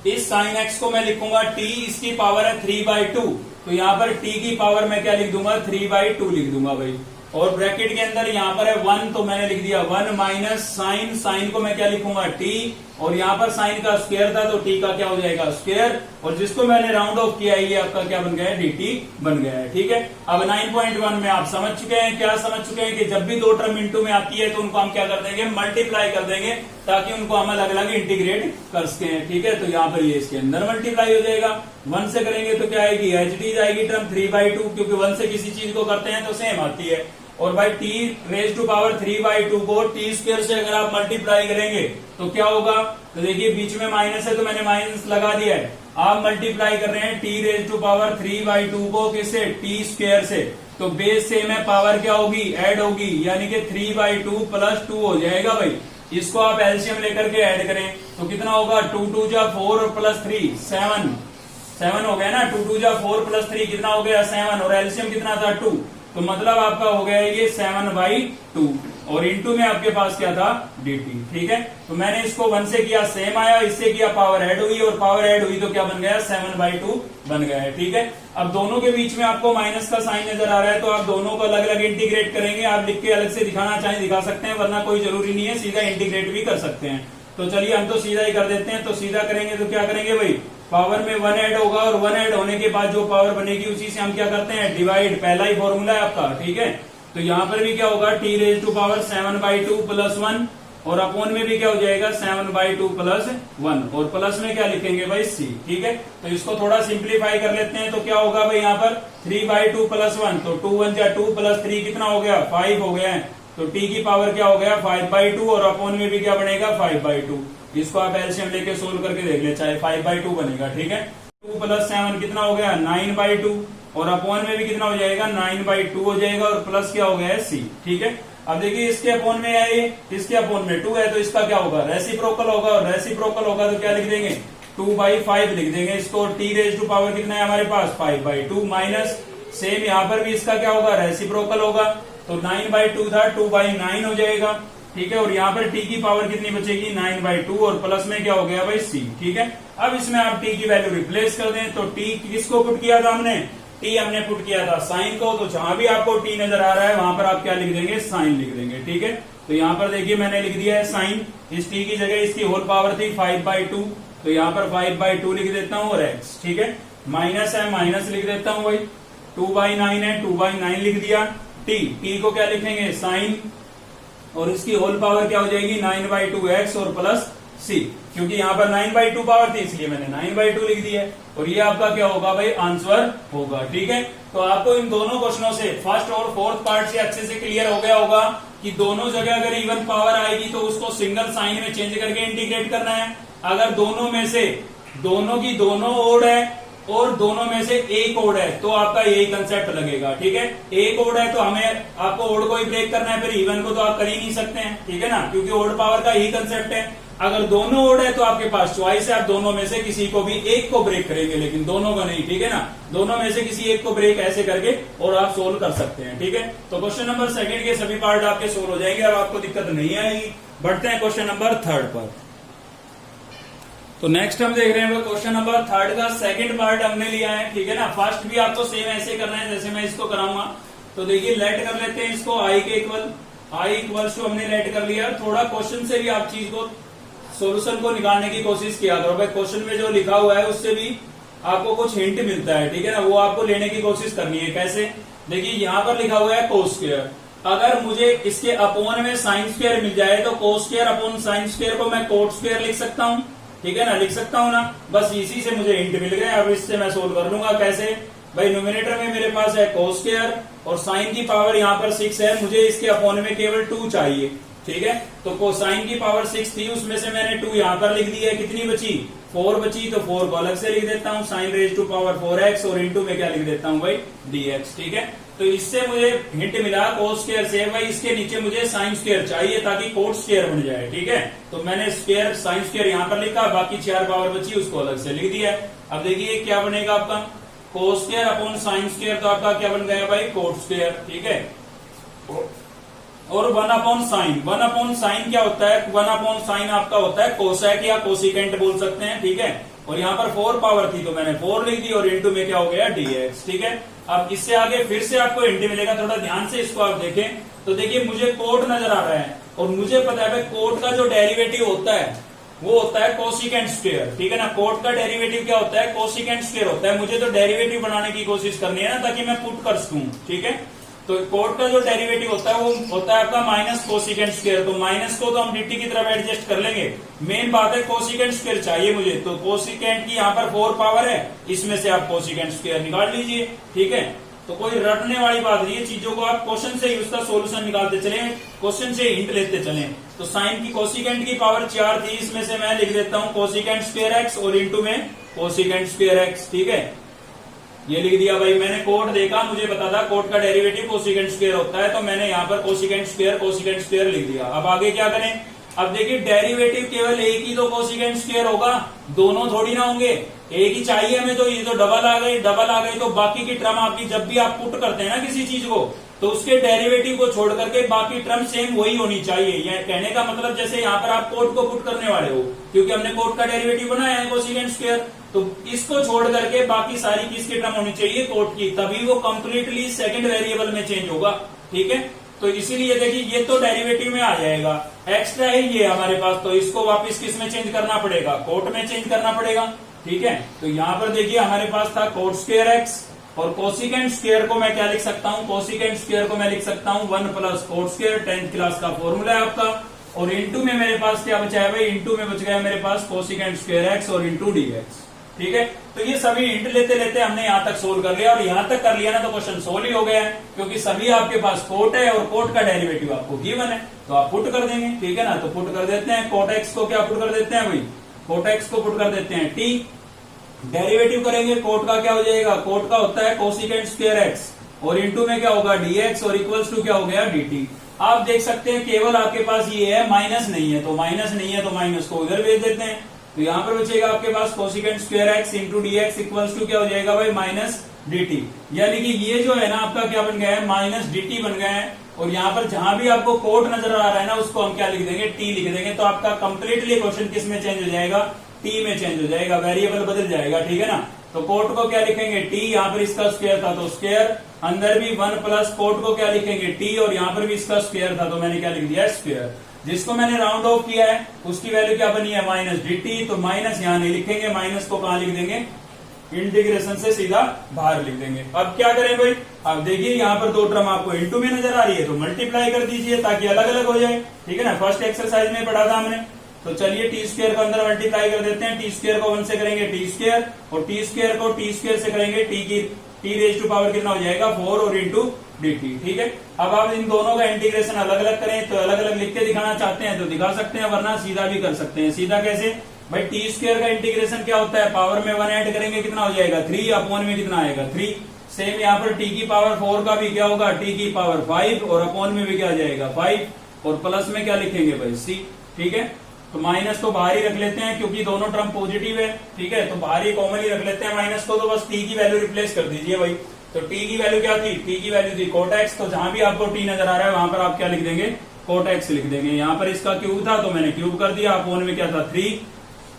इस साइन एक्स को मैं लिखूंगा t, इसकी पावर है 3/2, तो यहाँ पर t की पावर मैं क्या लिख दूंगा 3/2 लिख दूंगा भाई। और ब्रैकेट के अंदर यहाँ पर है 1, तो मैंने लिख दिया 1 माइनस साइन, साइन को मैं क्या लिखूंगा t, और यहाँ पर साइन का स्क्वायर था तो t का क्या हो जाएगा स्क्वायर, और जिसको मैंने राउंड ऑफ किया ये आपका क्या बन गया है dt बन गया है, ठीक है। अब 9.1 में आप समझ चुके हैं, क्या समझ चुके हैं कि जब भी 2 टर्म इंटू में आती है तो उनको हम क्या कर देंगे, मल्टीप्लाई कर देंगे, ताकि उनको हम अलग अलग इंटीग्रेट कर सके, ठीक है। तो यहाँ पर ये इसके अंदर मल्टीप्लाई हो जाएगा। 1 से करेंगे तो क्या आएगी, एच डी जाएगी टर्म 3/2, क्योंकि 1 से किसी चीज को करते हैं तो सेम आती है। और भाई t रेज टू पावर 3/2 को t स्क्वायर से अगर आप मल्टीप्लाई करेंगे तो क्या होगा, तो देखिए बीच में माइनस है तो मैंने माइनस लगा दिया है। आप मल्टीप्लाई कर रहे हैं t रेज टू पावर 3/2 को किससे, t स्क्वायर से, तो बेस सेम है, पावर क्या होगी ऐड होगी, यानी कि 3/2 + 2 हो जाएगा भाई। इसको आप एलसीएम लेकर के ऐड करें तो कितना होगा, 2 2 जा 4 और +3 7 हो गया ना, 2 2 जा 4 +3 कितना हो गया 7, और एलसीएम कितना था 2, तो मतलब आपका हो गया ये 7/2, और इनटू में आपके पास क्या था dt, ठीक है। तो मैंने इसको 1 से किया सेम आया, इससे किया पावर ऐड हुई, और पावर ऐड हुई तो क्या बन गया 7/2 बन गया है, ठीक है। अब दोनों के बीच में आपको माइनस का साइन नजर आ रहा है तो आप दोनों को अलग अलग इंटीग्रेट करेंगे। आप लिख के अलग से दिखाना चाहें दिखा सकते हैं, वरना कोई जरूरी नहीं है, सीधा इंटीग्रेट भी कर सकते हैं। तो चलिए हम तो सीधा ही कर देते हैं। तो सीधा करेंगे तो क्या करेंगे भाई, पावर में 1 ऐड होगा, और 1 ऐड होने के बाद जो पावर बनेगी उसी से हम क्या करते हैं डिवाइड, पहला ही फॉर्मूला है आपका, ठीक है। तो यहाँ पर भी क्या होगा t रेज टू पावर 7/2 + 1, और अपोन में भी क्या हो जाएगा 7/2 + 1, और प्लस में क्या लिखेंगे भाई c, ठीक है। तो इसको थोड़ा सिंप्लीफाई कर लेते हैं। तो क्या होगा भाई यहाँ पर 3/2 + 1, तो 2 1 जा 2 + 3 कितना हो गया 5 हो गया है। तो t की पावर क्या हो गया 5/2, और अपोन में भी क्या बनेगा 5/2। इसको आप एलसीएम लेके सोल्व करके देख ले, चाहे 5/2 बनेगा, ठीक है। 2 + 7 कितना हो गया 9/2, और अपोन में भी कितना हो जाएगा 9/2 हो जाएगा, और प्लस क्या हो गया है c, ठीक है। अब देखिए इसके अपोन में है ये, इसके अपोन में 2 है, तो इसका क्या होगा रेसिप्रोकल होगा, और रेसिप्रोकल होगा तो क्या लिख देंगे 2/5 लिख देंगे इसको। t रेज टू पावर कितना है हमारे पास 5/2 माइनस, सेम यहाँ पर भी इसका क्या होगा रेसिप्रोकल होगा, तो 9/2 था 2/9 हो जाएगा, ठीक है। और यहाँ पर t की पावर कितनी बचेगी 9/2, और प्लस में क्या हो गया भाई c, ठीक है। अब इसमें आप t की वैल्यू रिप्लेस कर दें, तो t किसको पुट किया था हमने, t हमने पुट किया था साइन को, तो जहां भी आपको t नजर आ रहा है वहां पर आप क्या लिख देंगे साइन लिख देंगे, ठीक है। तो यहाँ पर देखिए मैंने लिख दिया है साइन, इस t की जगह इसकी होल पावर थी 5/2, तो यहाँ पर 5/2 लिख देता हूँ, और x, ठीक है। माइनस है माइनस लिख देता हूँ भाई, 2/9 है 2/9 लिख दिया। t को क्या लिखेंगे साइन, और इसकी होल पावर क्या हो जाएगी 9/2x और प्लस c, क्योंकि यहाँ पर 9/2 पावर थी इसलिए मैंने 9/2 लिख दिया है। और ये आपका क्या होगा भाई आंसर होगा, ठीक है। तो आपको इन दोनों क्वेश्चनों से फर्स्ट और फोर्थ पार्ट से अच्छे से क्लियर हो गया होगा कि दोनों जगह अगर इवन पावर आएगी तो उसको सिंगल साइन में चेंज करके इंटीग्रेट करना है। अगर दोनों में से दोनों की दोनों ओड है और दोनों में से एक ओड है तो आपका यही कंसेप्ट लगेगा, ठीक है। एक ओड है तो हमें आपको ओड को ही ब्रेक करना है, फिर इवन को तो आप कर ही नहीं सकते हैं, ठीक है ना, क्योंकि ओड पावर का यही कंसेप्ट है। अगर दोनों ओड है तो आपके पास चॉइस है, आप दोनों में से किसी को भी एक को ब्रेक करेंगे, लेकिन दोनों को नहीं, ठीक है ना। दोनों में से किसी एक को ब्रेक ऐसे करके और आप सोल्व कर सकते हैं, ठीक है। तो क्वेश्चन नंबर सेकंड के सभी पार्ट आपके सोल्व हो जाएंगे, अब आपको दिक्कत नहीं आएगी। बढ़ते हैं क्वेश्चन नंबर थर्ड पर। तो नेक्स्ट हम देख रहे हैं क्वेश्चन नंबर थर्ड का सेकंड पार्ट हमने लिया है, ठीक है ना। फर्स्ट भी आपको सेम ऐसे करना है जैसे मैं इसको कराऊंगा। तो देखिए लेट कर लेते हैं इसको आई के इक्वल, आई इक्वल्स टू हमने लेट कर लिया। थोड़ा क्वेश्चन से भी आप चीज को सॉल्यूशन को निकालने की कोशिश किया करो भाई, क्वेश्चन में जो लिखा हुआ है उससे भी आपको कुछ हिंट मिलता है, ठीक है ना, वो आपको लेने की कोशिश करनी है। कैसे, देखिए यहाँ पर लिखा हुआ है कोस स्क्वायर, अगर मुझे इसके अपोन में साइन स्क्वायर मिल जाए तो cos square upon sine square को मैं कोट स्क्वायर लिख सकता हूँ, ठीक है ना, लिख सकता हूँ ना। बस इसी से मुझे हिंट मिल गए, अब इससे मैं सोल्व कर लूंगा। कैसे भाई, न्यूमिनेटर में मेरे पास है कोस स्क्वायर और साइन की पावर यहाँ पर 6 है, मुझे इसके अपोन में केवल 2 चाहिए, ठीक है। तो कोसाइन की पावर 6 थी, उसमें से मैंने 2 यहाँ पर लिख दी है, कितनी बची 4 बची, तो 4 को अलग से लिख देता हूँ, sign raise to power 4x और इंटू में क्या लिख देता हूँ भाई dx, ठीक है। तो इससे मुझे हिंट मिला कोस स्क्वायर से भाई इसके नीचे मुझे साइन स्क्वायर चाहिए ताकि कोट स्क्वायर बन जाए, ठीक है। तो मैंने स्क्वायर साइन स्क्वायर यहाँ पर लिखा, बाकी 4 पावर बची उसको अलग से लिख दिया। अब देखिए क्या बनेगा आपका cos square upon sine square, तो आपका क्या बन गया भाई कोट स्क्वायर, ठीक है। और 1 अपॉन साइन, 1 अपॉन साइन क्या होता है, 1 अपॉन साइन आपका होता है कोसेक या कोसिकेंट बोल सकते हैं, ठीक है। और यहाँ पर 4 पावर थी तो मैंने 4 लिख दी और इंटू में क्या हो गया dx, ठीक है। अब इससे आगे फिर से आपको हिंट मिलेगा, थोड़ा ध्यान से इसको आप देखें। तो देखिए मुझे कोट नजर आ रहा है और मुझे पता है भाई कोट का जो डेरिवेटिव होता है वो होता है कोसिकेंट स्क्वायर, ठीक है ना। कोट का डेरिवेटिव क्या होता है, कोसिकेंट स्क्वायर होता है। मुझे तो डेरिवेटिव बनाने की कोशिश करनी है ना ताकि मैं पुट कर सकूं, ठीक है। तो कोट का जो डेरिवेटिव होता है वो होता है आपका माइनस कोसिकेंट स्क्वायर, तो माइनस को तो हम dt की तरफ एडजस्ट कर लेंगे। मेन बात है कोसिकेंट स्क्वायर चाहिए मुझे, तो कोसिकेंट की यहाँ पर 4 पावर है, इसमें से आप कोसिकेंट स्क्वायर निकाल लीजिए, ठीक है। तो कोई रटने वाली बात नहीं है, चीजों को आप क्वेश्चन से ही उसका सोल्यूशन निकालते चले, क्वेश्चन से हिंट लेते चले। तो साइन की कोसिकेंट की पावर 4 थी, इसमें से मैं लिख देता हूँ कोसिकेंट स्क्वायर एक्स और इंटू में कोसिकेंट स्क्वायर एक्स, ठीक है। ये लिख दिया भाई, मैंने कोट देखा, मुझे पता था कोट का डेरिवेटिव कोसिकेंट स्क्वायर होता है, तो मैंने यहाँ पर कोसिकेंट स्क्वायर लिख दिया। अब आगे क्या करें, अब देखिए डेरिवेटिव केवल एक ही तो कोसिकेंट स्क्वायर होगा, दोनों थोड़ी ना होंगे, एक ही चाहिए हमें। तो ये तो डबल आ गई, तो बाकी की टर्म आपकी जब भी आप पुट करते हैं ना किसी चीज को, तो उसके डेरिवेटिव को छोड़ करके बाकी टर्म सेम वही होनी चाहिए। यह कहने का मतलब जैसे यहाँ पर आप कोट को पुट करने वाले हो, क्योंकि हमने कोट का डेरिवेटिव बनाया है कोसिकेंट स्क्वायर, तो इसको छोड़ करके बाकी सारी किसकी टर्म होनी चाहिए कोट की, तभी वो कंप्लीटली सेकंड वेरिएबल में चेंज होगा, ठीक है। तो इसीलिए देखिए ये तो डेरिवेटिव में आ जाएगा, एक्स्ट्रा है ये हमारे पास, तो इसको वापस किस में चेंज करना पड़ेगा, कोट में चेंज करना पड़ेगा, ठीक है। तो यहाँ पर देखिए हमारे पास था कोट स्क्वायर एक्स और कोसिकेंट स्क्वायर को मैं क्या लिख सकता हूँ, कोसिकेंट स्क्वायर को मैं लिख सकता हूँ 1 plus coat square, 10th class का फॉर्मूला है आपका। और इंटू में मेरे पास क्या बचा है भाई, इंटू में बच गया मेरे पास कोसिकेंट स्क्वायर एक्स और इंटू dx, ठीक है। तो ये सभी हिंट लेते लेते हमने यहाँ तक सोल्व कर लिया, और यहाँ तक कर लिया ना तो क्वेश्चन सोल्व ही हो गया है, क्योंकि सभी आपके पास कोट है और कोट का डेरिवेटिव आपको गिवन है, तो आप पुट कर देंगे, ठीक है ना। तो पुट कर देते हैं, कोट एक्स को क्या पुट कर देते हैं भाई, कोट एक्स को पुट कर देते हैं t, डेरिवेटिव करेंगे कोट का क्या हो जाएगा, कोट का होता है कोसिकेंट स्क्वायर एक्स और इंटू में क्या होगा dx और इक्वल्स टू क्या हो गया dt। आप देख सकते हैं केवल आपके पास ये है, माइनस नहीं है, तो माइनस को इधर भेज देते हैं। तो यहाँ पर बचेगा आपके पास cosecant square x into dx equals to क्या हो जाएगा भाई माइनस dt, यानी कि ये जो है ना आपका क्या बन गया है, माइनस dt बन गया है। और यहाँ पर जहां भी आपको कोट नजर आ रहा है ना उसको हम क्या लिख देंगे, t लिख देंगे, तो आपका कंप्लीटली क्वेश्चन किस में चेंज हो जाएगा, t में चेंज हो जाएगा, वेरिएबल बदल जाएगा, ठीक है ना। तो कोट को क्या लिखेंगे t, यहाँ पर इसका स्क्वायर था तो स्क्वायर, अंदर भी 1 प्लस कोट को क्या लिखेंगे t, और यहाँ पर भी इसका स्क्वायर था तो मैंने क्या लिख दिया स्क्वायर। जिसको मैंने राउंड ऑफ किया है उसकी वैल्यू क्या बनी है माइनस dt, तो माइनस यहाँ नहीं लिखेंगे, माइनस को कहाँ लिख देंगे, इंटीग्रेशन से सीधा बाहर लिख देंगे। अब क्या करें भाई, अब देखिए यहाँ पर 2 टर्म आपको इंटू में नजर आ रही है तो मल्टीप्लाई कर दीजिए ताकि अलग अलग हो जाए, ठीक है ना। फर्स्ट एक्सरसाइज में पढ़ा था हमने, तो चलिए टी स्क्वायर को अंदर मल्टीप्लाई कर देते हैं, टी स्क्वायर को 1 से करेंगे टी स्क्वायर, और टी स्क्वायर को टी स्क्वायर से करेंगे टी रेज टू पावर कितना हो जाएगा 4 और इंटू dt, ठीक है। अब आप इन दोनों का इंटीग्रेशन अलग अलग करें, तो अलग अलग लिख के दिखाना चाहते हैं तो दिखा सकते हैं, वरना सीधा भी कर सकते हैं। सीधा कैसे भाई, टी स्क्वायर का इंटीग्रेशन क्या होता है, पावर में 1 ऐड करेंगे कितना हो जाएगा 3, अपॉन में कितना आएगा 3। सेम यहाँ पर टी की पावर 4 का भी क्या होगा, टी की पावर 5 और अपॉन में भी क्या आ जाएगा 5, और प्लस में क्या लिखेंगे भाई c, ठीक है। तो माइनस तो बाहर ही रख लेते हैं क्योंकि दोनों टर्म पॉजिटिव है, ठीक है, तो बाहर ही कॉमन ही रख लेते हैं माइनस को, तो बस टी की वैल्यू रिप्लेस कर दीजिए भाई। तो टी की वैल्यू क्या थी, टी की वैल्यू थी कोट एक्स, तो जहां भी आपको टी नजर आ रहा है वहां पर आप क्या लिख देंगे, कोट एक्स लिख देंगे। यहाँ पर इसका क्यूब था तो मैंने क्यूब कर दिया, अपोन में क्या था 3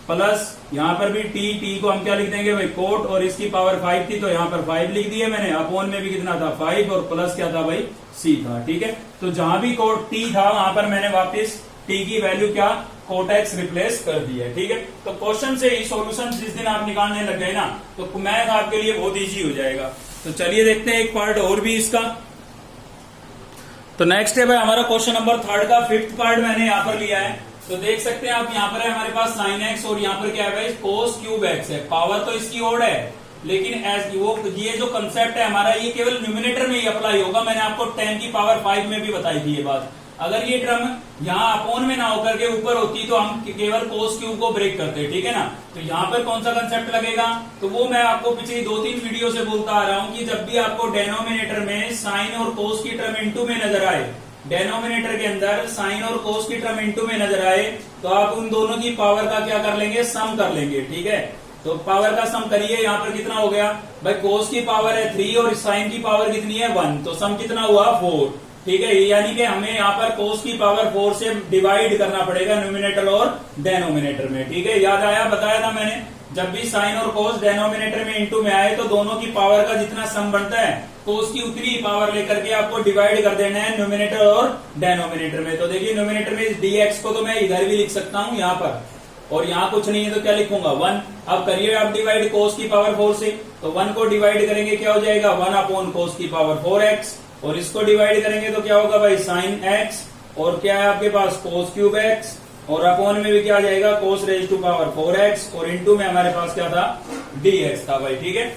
प्लस यहाँ पर भी टी को हम क्या लिख देंगे भाई कोट, और इसकी पावर 5 थी तो यहाँ पर 5 लिख दिए मैंने, अपोन में भी कितना था 5 और प्लस क्या था भाई सी था, ठीक है। तो जहां भी कोट टी था वहां पर मैंने वापस टी की वैल्यू क्या कोट एक्स रिप्लेस कर दी है, ठीक है। तो क्वेश्चन से ही सॉल्यूशन जिस दिन आप निकालने लग गए ना तो मैथ आपके लिए बहुत इजी हो जाएगा। तो चलिए देखते हैं एक पार्ट और भी इसका। तो नेक्स्ट है भाई हमारा क्वेश्चन नंबर 3 का 5th पार्ट मैंने यहाँ पर लिया है। तो देख सकते हैं आप यहाँ पर है हमारे पास साइन एक्स और यहाँ पर क्या है भाई कोस क्यूब एक्स है। पावर तो इसकी ओड है लेकिन ये जो कंसेप्ट है हमारा ये केवल न्यूमिनेटर में ही अप्लाई होगा। मैंने आपको 10 की पावर 5 में भी बताई थी ये बात। अगर ये टर्म यहाँ अपोन में ना होकर के ऊपर होती तो हम केवल कोस क्यूब को ब्रेक करते, ठीक है ना। तो यहाँ पर कौन सा कंसेप्ट लगेगा, तो वो मैं आपको पिछली 2-3 वीडियो से बोलता आ रहा हूँ कि जब भी आपको डेनोमिनेटर में साइन और कोस की टर्म इनटू में नजर आए, डेनोमिनेटर के अंदर साइन और कोस की टर्म इनटू में नजर आए तो आप उन दोनों की पावर का क्या कर लेंगे, सम कर लेंगे, ठीक है। तो पावर का सम करिए, यहाँ पर कितना हो गया भाई कोस की पावर है 3 और साइन की पावर कितनी है 1, तो सम कितना हुआ 4, ठीक है। यानी कि हमें यहाँ पर कोस की पावर 4 से डिवाइड करना पड़ेगा न्यूमिनेटर और डेनोमिनेटर में, ठीक है। याद आया, बताया था मैंने, जब भी साइन और कोस डेनोमिनेटर में इनटू में आए तो दोनों की पावर का जितना सम बनता है तो उसकी उतनी पावर लेकर के आपको डिवाइड कर देना है न्यूमिनेटर और डेनोमिनेटर में। तो देखिए न्यूमिनेटर में dx को तो मैं इधर भी लिख सकता हूँ यहाँ पर, और यहाँ कुछ नहीं है तो क्या लिखूंगा 1। अब करिए आप डिवाइड कोस की पावर 4 से, तो 1 को डिवाइड करेंगे क्या हो जाएगा 1 अपॉन कोस की पावर 4x, और इसको डिवाइड करेंगे तो क्या होगा भाई साइन x, और क्या है आपके पास कोस क्यूब x, और अपॉन में भी क्या आ जाएगा कोस रेज टू पावर 4x, और इनटू में हमारे पास क्या था dx था भाई, ठीक है।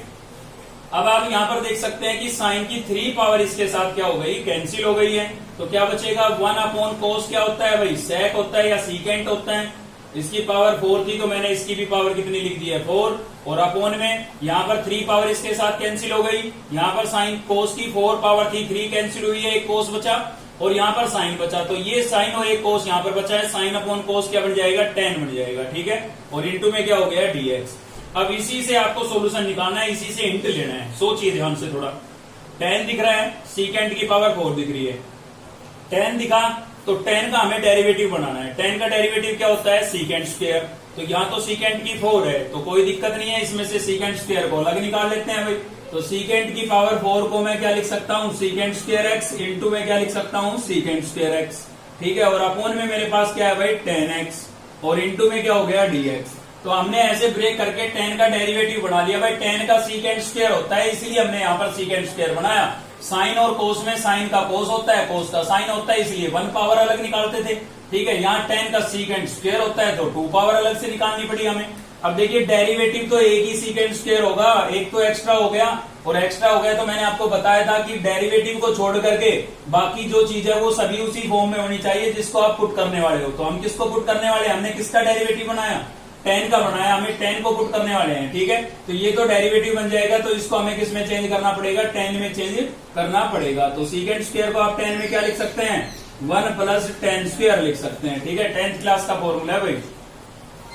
अब आप यहाँ पर देख सकते हैं कि साइन की 3 पावर इसके साथ क्या हो गई, कैंसिल हो गई है। तो क्या बचेगा 1 अपॉन कोस क्या होता है भाई सेक होता है या सीकेंट होता है। इसकी पावर 4 थी तो मैंने इसकी भी पावर कितनी लिख दी है 4, और अपॉन में यहाँ पर 3 पावर इसके साथ कैंसिल हो गई। यहाँ पर साइन कोस की 4 पावर थी, 3 कैंसिल हुई है, एक कोस बचा, और यहाँ पर साइन बचा, तो ये साइन और एक कोस यहाँ पर बचा है। साइन अपॉन कोस क्या बन जाएगा 10 बन जाएगा, ठीक है। और इंटू में क्या हो गया dx। अब इसी से आपको सोल्यूशन निकालना है, इसी से इंट लेना है। सोचिए ध्यान से थोड़ा, 10 दिख रहा है, सीकेंड की पावर 4 दिख रही है, 10 दिखा तो 10 का हमें डेरिवेटिव बनाना है। 10 का डेरिवेटिव क्या होता है सीकेंड स्क्वायर, तो यहाँ तो सीकेंड की 4 है तो कोई दिक्कत नहीं है, इसमें से सीकेंड स्क्वायर को अलग निकाल लेते हैं भाई। तो सीकेंड की पावर 4 को मैं क्या लिख सकता हूँ सीकेंड स्क्वायर एक्स, इंटू में क्या लिख सकता हूँ सीकेंड स्क्वायर एक्स, ठीक है। और अपॉन में मेरे पास क्या है भाई 10x, और इंटू में क्या हो गया dx। तो हमने ऐसे ब्रेक करके 10 का डेरिवेटिव बना लिया भाई। 10 का सीकेंड स्क्वायर होता है इसलिए हमने यहाँ पर सीकेंड स्क्वायर बनाया। साइन और कोस में साइन का कोस होता है, कोस का साइन होता है, इसलिए 1 पावर अलग निकालते थे, ठीक है। यहाँ 10 का सीकेंड स्क्वायर होता है तो 2 पावर अलग से निकालनी पड़ी हमें। अब देखिए डेरिवेटिव तो एक ही सीकेंड स्क्वायर होगा, एक तो एक्स्ट्रा हो गया, और एक्स्ट्रा हो गया तो मैंने आपको बताया था कि डेरिवेटिव को छोड़ करके बाकी जो चीज है वो सभी उसी फॉर्म में होनी चाहिए जिसको आप पुट करने वाले हो। तो हम किसको पुट करने वाले हैं, हमने किसका डेरिवेटिव बनाया 10 का बनाया, हमें 10 को पुट करने वाले हैं, ठीक है। तो ये तो डेरिवेटिव बन जाएगा, तो इसको हमें किस में चेंज करना पड़ेगा 10 में चेंज करना पड़ेगा। तो सीकेंड स्क्वायर को आप 10 में क्या लिख सकते हैं 1 प्लस 10 स्क्वायर लिख सकते हैं, ठीक है। 10th क्लास का फॉर्मूला है भाई।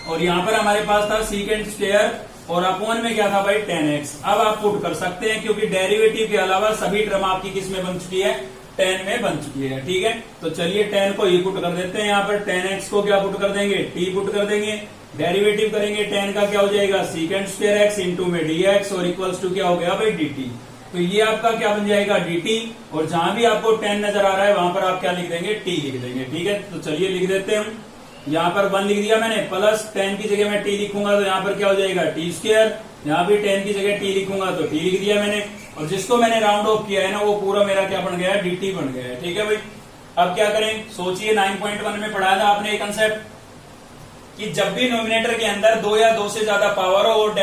और यहाँ पर हमारे पास था सीकेंड स्क्वायर और अपॉन में क्या था भाई 10x। अब आप पुट कर सकते हैं क्योंकि डेरिवेटिव के अलावा सभी टर्म आपकी किस में बन चुकी है 10 में बन चुकी है, ठीक है। तो चलिए 10 को ही पुट कर देते हैं। यहाँ पर 10x को क्या पुट कर देंगे t पुट कर देंगे, डेरिवेटिव करेंगे 10 का क्या हो जाएगा सीकेंड स्क्वायर एक्स इंटू में dx, और इक्वल्स टू क्या हो गया भाई dt। तो ये आपका क्या बन जाएगा dt, और जहां भी आपको 10 नजर आ रहा है वहां पर आप क्या लिख देंगे t लिख देंगे, ठीक है। तो चलिए लिख देते हैं, यहाँ पर 1 लिख दिया मैंने, प्लस 10 की जगह मैं t लिखूंगा तो यहाँ पर क्या हो जाएगा t स्क्वायर, यहाँ भी 10 की जगह t लिखूंगा तो t लिख दिया मैंने, और जिसको मैंने राउंड ऑफ किया है ना वो पूरा मेरा क्या बन गया है dt बन गया है, ठीक है भाई। अब क्या करें, सोचिए 9.1 में पढ़ाया था आपने एक कंसेप्ट कि जब भी नोमिनेटर के अंदर 2 या 2 से ज्यादा पावर हो और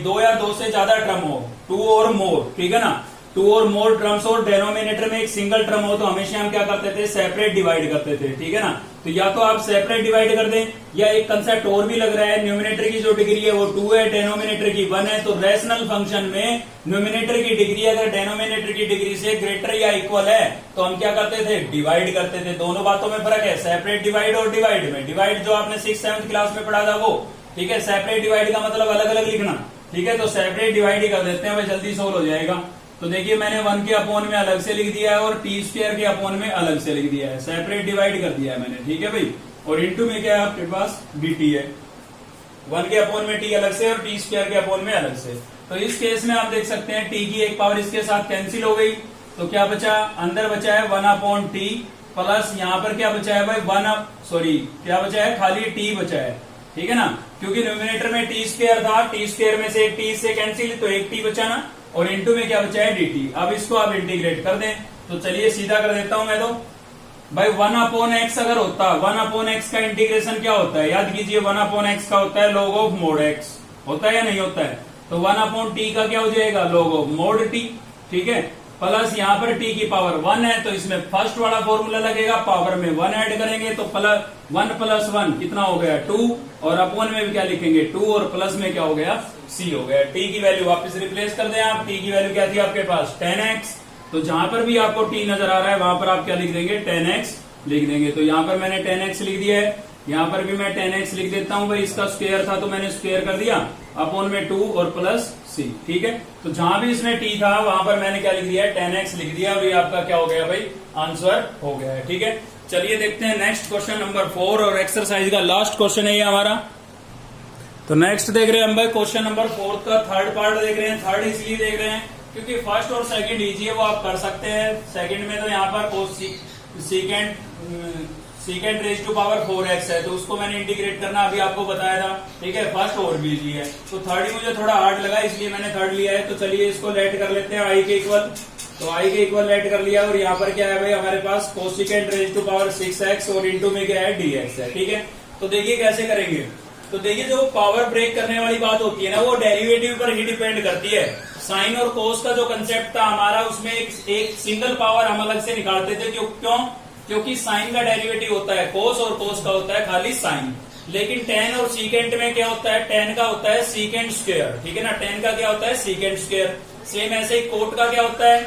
2 या 2 से ज्यादा टर्म हो 2 और मोर, ठीक है ना, टू और मोर टर्म्स और डेनोमिनेटर में एक सिंगल टर्म हो तो हमेशा हम क्या करते थे, सेपरेट डिवाइड करते थे, ठीक है ना। तो या तो आप सेपरेट डिवाइड कर दें, या एक कंसेप्ट और भी लग रहा है, न्यूमिनेटर की जो डिग्री है वो 2 है, डेनोमिनेटर की 1 है, तो रेशनल फंक्शन में न्यूमिनेटर की डिग्री अगर डेनोमिनेटर की डिग्री से ग्रेटर या इक्वल है तो हम क्या करते थे, डिवाइड करते थे। दोनों बातों में फर्क है, सेपरेट डिवाइड और डिवाइड में। डिवाइड जो आपने 6th-7th क्लास में पढ़ा था वो, ठीक है। सेपरेट डिवाइड का मतलब अलग अलग लिखना, ठीक है। तो सेपरेट डिवाइड ही कर देते हैं भाई, जल्दी सोल्व हो जाएगा। तो देखिए मैंने 1 के अपॉन में अलग से लिख दिया है और टी स्क्वायर के अपॉन में अलग से लिख दिया है, सेपरेट डिवाइड कर दिया है मैंने, ठीक है भाई। और इनटू में क्या है आपके पास, dt है। 1 के अपॉन में t अलग से और टी स्क्वायर के अपॉन में अलग से। तो इस केस में आप देख सकते हैं t की एक पावर इसके साथ कैंसिल हो गई, तो क्या बचा, अंदर बचा है 1/t प्लस यहाँ पर क्या बचा है भाई, क्या बचा है, खाली t बचा है, ठीक है ना। क्योंकि न्यूमिनेटर में टी स्क्वायर था, टी स्क्वायर में से एक t से कैंसिल, तो एक t बचा ना, और इनटू में क्या बचा है, dt। अब इसको आप इंटीग्रेट कर दें, तो चलिए सीधा कर देता हूं मैं। तो भाई 1/x अगर होता, 1/x का इंटीग्रेशन क्या होता है, याद कीजिए 1/x का होता है log ऑफ मोड x, होता है या नहीं होता है। तो 1/t का क्या हो जाएगा, log ऑफ मोड t, ठीक है। प्लस यहाँ पर t की पावर 1 है, तो इसमें फर्स्ट वाला फॉर्मूला लगेगा, पावर में 1 ऐड करेंगे तो 1 + 1 कितना हो गया 2, और अपॉन में भी क्या लिखेंगे 2, और प्लस में क्या हो गया c हो गया। t की वैल्यू वापस रिप्लेस कर दें आप, t की वैल्यू क्या थी आपके पास 10x, तो जहां पर भी आपको t नजर आ रहा है वहां पर आप क्या लिख देंगे 10x लिख देंगे। तो यहाँ पर मैंने 10x लिख दिया है, यहाँ पर भी मैं 10x लिख देता हूँ भाई, इसका स्क्वायर था तो मैंने स्क्वायर कर दिया, अपॉन में 2 और प्लस c, ठीक है। तो जहां भी इसमें t था वहां पर मैंने क्या लिख दिया है 10x लिख दिया, और ये आपका क्या हो गया भाई, आंसर हो गया है, ठीक है। चलिए देखते हैं नेक्स्ट क्वेश्चन नंबर 4, और एक्सरसाइज का लास्ट क्वेश्चन है ये हमारा। तो नेक्स्ट देख रहे हैं हम भाई क्वेश्चन नंबर 4 का थर्ड पार्ट देख रहे हैं। थर्ड इसलिए देख रहे हैं क्योंकि फर्स्ट और सेकंड इजी है, वो आप कर सकते हैं। सेकंड में तो यहाँ पर second raise to power 4x है, तो उसको मैंने इंटीग्रेट करना अभी आपको बताया था, ठीक है। फर्स्ट और भी इजी है, तो थर्ड ही मुझे थोड़ा हार्ड लगा इसलिए मैंने थर्ड लिया है। तो चलिए इसको लेट कर लेते हैं i के इक्वल, तो i के इक्वल लेट कर लिया, और यहाँ पर क्या है भाई हमारे पास cosecant raise to power 6x और इंटू में क्या है dx है, ठीक है। तो देखिए कैसे करेंगे, तो देखिए जो पावर ब्रेक करने वाली बात होती है ना, वो डेरिवेटिव पर ही डिपेंड करती है। साइन और कोस का जो कंसेप्ट था हमारा, उसमें एक सिंगल पावर हम अलग से निकालते थे, क्यों, क्योंकि साइन का डेरिवेटिव होता है कोस, और कोस का होता है खाली साइन। लेकिन टेन और सीकेंट में क्या होता है, टेन का होता है सीकेंट स्क्वायर, ठीक है ना, टेन का क्या होता है सीकेंट स्क्वायर। सेम ऐसे ही कोट का क्या होता है,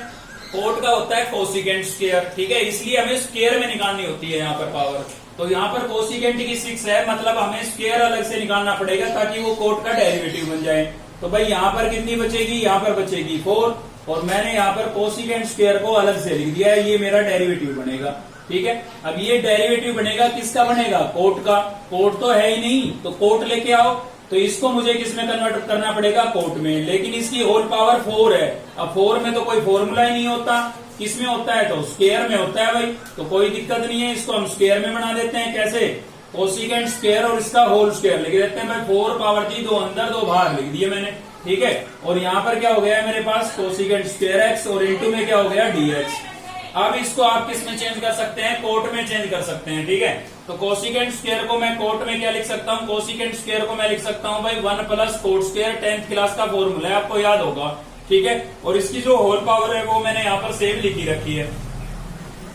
कोट का होता है कोसिकेंट स्क्वायर, ठीक है। इसलिए हमें स्क्वायर में निकालनी होती है यहाँ पर पावर। तो यहाँ पर कोसिकेंट की 6 है, मतलब हमें स्क्वायर अलग से निकालना पड़ेगा ताकि वो कोट का डेरिवेटिव बन जाए। तो भाई यहाँ पर कितनी बचेगी, यहाँ पर बचेगी 4, और मैंने यहाँ पर कोसिकेंट स्क्वायर को अलग से लिख दिया है, ये मेरा डेरिवेटिव बनेगा, ठीक है। अब ये डेरिवेटिव बनेगा, किसका बनेगा, कोट का। कोट तो है ही नहीं, तो कोट लेके आओ, तो इसको मुझे किसमें कन्वर्ट करना पड़ेगा, कोट में। लेकिन इसकी होल पावर 4 है, अब 4 में तो कोई फॉर्मूला ही नहीं होता, किसमें होता है, तो स्क्वायर में होता है भाई। तो कोई दिक्कत नहीं है, इसको हम स्क्वायर में बना देते हैं। कैसे, कोसिकेंट स्क्वायर और इसका होल स्क्वायर लिख देते हैं भाई। 4 पावर थी, 2 अंदर 2 बाहर लिख दिए मैंने, ठीक है। और यहाँ पर क्या हो गया है मेरे पास, कोसिकेंट स्क्वायर एक्स, और इंटू में क्या हो गया dx। अब इसको आप किस में चेंज कर सकते हैं, कोट में चेंज कर सकते हैं, ठीक है। तो कोसिकेंट स्क्वायर को मैं कोट में क्या लिख सकता हूँ, कोसिकेंट स्क्वायर को मैं लिख सकता हूँ भाई 1 + कोट स्क्वायर, 10th क्लास का फॉर्मूला है, आपको याद होगा, ठीक है। और इसकी जो होल पावर है वो मैंने यहाँ पर सेव लिखी रखी है,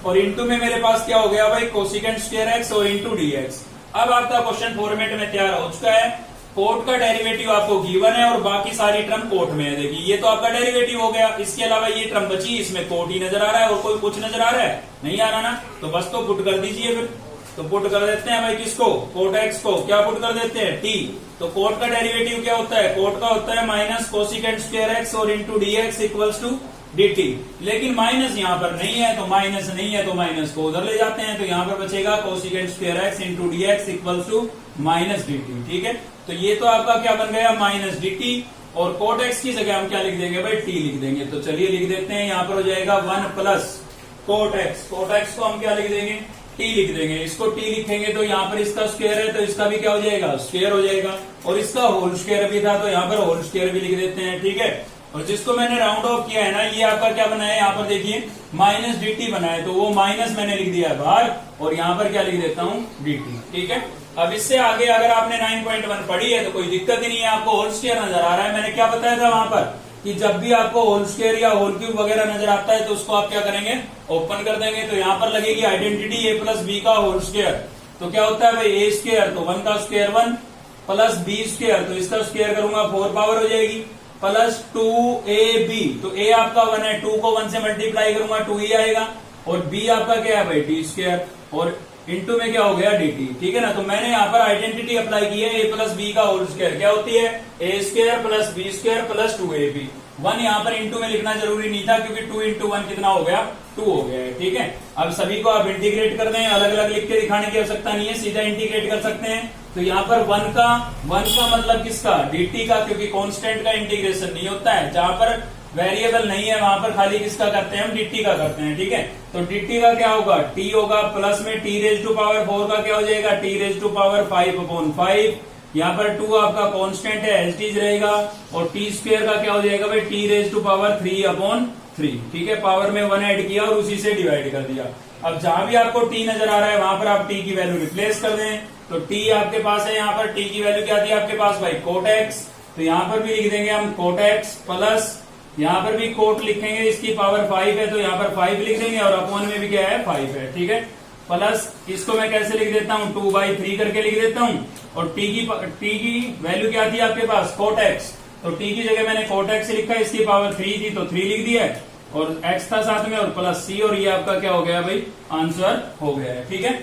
और इंटू में मेरे पास क्या हो गया भाई, कोसिकेंट स्क्वायर एक्स और इंटू dx। अब आपका क्वेश्चन फॉर्मेट में तैयार हो चुका है। कोट का डेरिवेटिव आपको गिवन है और बाकी सारी टर्म कोट में है। देखिए ये तो आपका डेरिवेटिव हो गया, इसके अलावा ये टर्म बची, इसमें कोट ही नजर आ रहा है, और कोई कुछ नजर आ रहा है, नहीं आ रहा ना, तो बस तो पुट कर दीजिए फिर। तो पुट कर देते हैं भाई किसको, कोट एक्स को, क्या पुट कर देते हैं t। तो कोट का डेरिवेटिव क्या होता है, कोट का होता है माइनस कोसिकेंट स्क्वायर एक्स और into dx equals to dt। लेकिन माइनस यहाँ पर नहीं है, तो माइनस नहीं है तो माइनस को उधर ले जाते हैं, तो यहाँ पर बचेगा cosecant square x into dx equals to minus dt, ठीक है। तो ये तो आपका क्या बन गया, माइनस dt, और कोट एक्स की जगह हम क्या लिख देंगे भाई, t लिख देंगे। तो चलिए लिख देते हैं, यहाँ पर हो जाएगा 1 + कोट एक्स। कोट एक्स को हम क्या लिख देंगे, t लिख देंगे। इसको t लिखेंगे तो यहाँ पर इसका स्क्वायर है, तो इसका भी क्या हो जाएगा, स्क्वायर हो जाएगा, और इसका होल स्क्वायर भी था, तो यहाँ पर होल स्क्वायर भी लिख देते हैं, ठीक है। और जिसको मैंने राउंड ऑफ किया है ना, ये आपका क्या बना है, यहाँ पर देखिए माइनस dt बना है, तो वो माइनस मैंने लिख दिया है बाहर, और यहाँ पर क्या लिख देता हूँ dt, ठीक है। अब इससे आगे अगर आपने 9.1 पढ़ी है तो कोई दिक्कत ही नहीं है, आपको होल स्क्वायर नजर आ रहा है। मैंने क्या बताया था वहां पर, कि जब भी आपको होल स्क्वायर या होल क्यूब वगैरह नजर आता है तो उसको आप क्या करेंगे, ओपन कर देंगे। तो यहाँ पर लगेगी आइडेंटिटी a प्लस बी का होल स्क्वायर। तो क्या होता है भाई, ए स्क्वायर तो 1 का स्क्वायर 1 प्लस बी स्क्वायर तो इसका स्क्वायर करूंगा 4 पावर हो जाएगी, प्लस 2ab तो a आपका 1 है, 2 को 1 से मल्टीप्लाई करूंगा 2 ही आएगा, और b आपका क्या है भाई टी स्क्वायर, और इंटू में क्या हो गया dt। ठीक है ना। तो मैंने यहाँ पर आइडेंटिटी अप्लाई की है a प्लस बी का होल स्क्वायर, क्या होती है a square plus B square plus 2ab। 1 यहाँ पर इंटू में लिखना जरूरी नहीं था क्योंकि 2 इंटू 1 कितना हो गया, 2 हो गया है। ठीक है, अब सभी को आप इंटीग्रेट कर दें, अलग अलग लिख के दिखाने की आवश्यकता नहीं है, सीधा इंटीग्रेट कर सकते हैं। तो यहाँ पर 1 का मतलब किसका, dt का, क्योंकि कांस्टेंट का इंटीग्रेशन नहीं होता है, जहां पर वेरिएबल नहीं है वहां पर खाली किसका करते हैं हम, dt का करते हैं। ठीक है, तो dt का क्या होगा, t होगा, प्लस में t रेज टू पावर 4 का क्या हो जाएगा, t रेज टू पावर 5/5। यहाँ पर 2 आपका कांस्टेंट है, एज टीज रहेगा, और टी स्क्वायर का क्या हो जाएगा भाई, टी रेज टू पावर 3/3। ठीक है, पावर में 1 ऐड किया और उसी से डिवाइड कर दिया। अब जहां भी आपको t नजर आ रहा है वहां पर आप t की वैल्यू रिप्लेस कर दें। तो t आपके पास है, यहाँ पर t की वैल्यू क्या थी आपके पास भाई, कोट x। तो यहाँ पर भी लिख देंगे हम कोट x, प्लस यहाँ पर भी कोट लिखेंगे, इसकी पावर 5 है तो यहाँ पर 5 लिख देंगे, और अपॉन में भी क्या है 5 है। ठीक है, प्लस इसको मैं कैसे लिख देता हूँ, 2/3 करके लिख देता हूँ, और t की वैल्यू क्या थी आपके पास, कोट x। तो t की जगह मैंने कोट x लिखा, इसकी पावर 3 थी तो 3 लिख दिया है, और x था साथ में, और प्लस c, और ये आपका क्या हो गया भाई, आंसर हो गया है। ठीक है,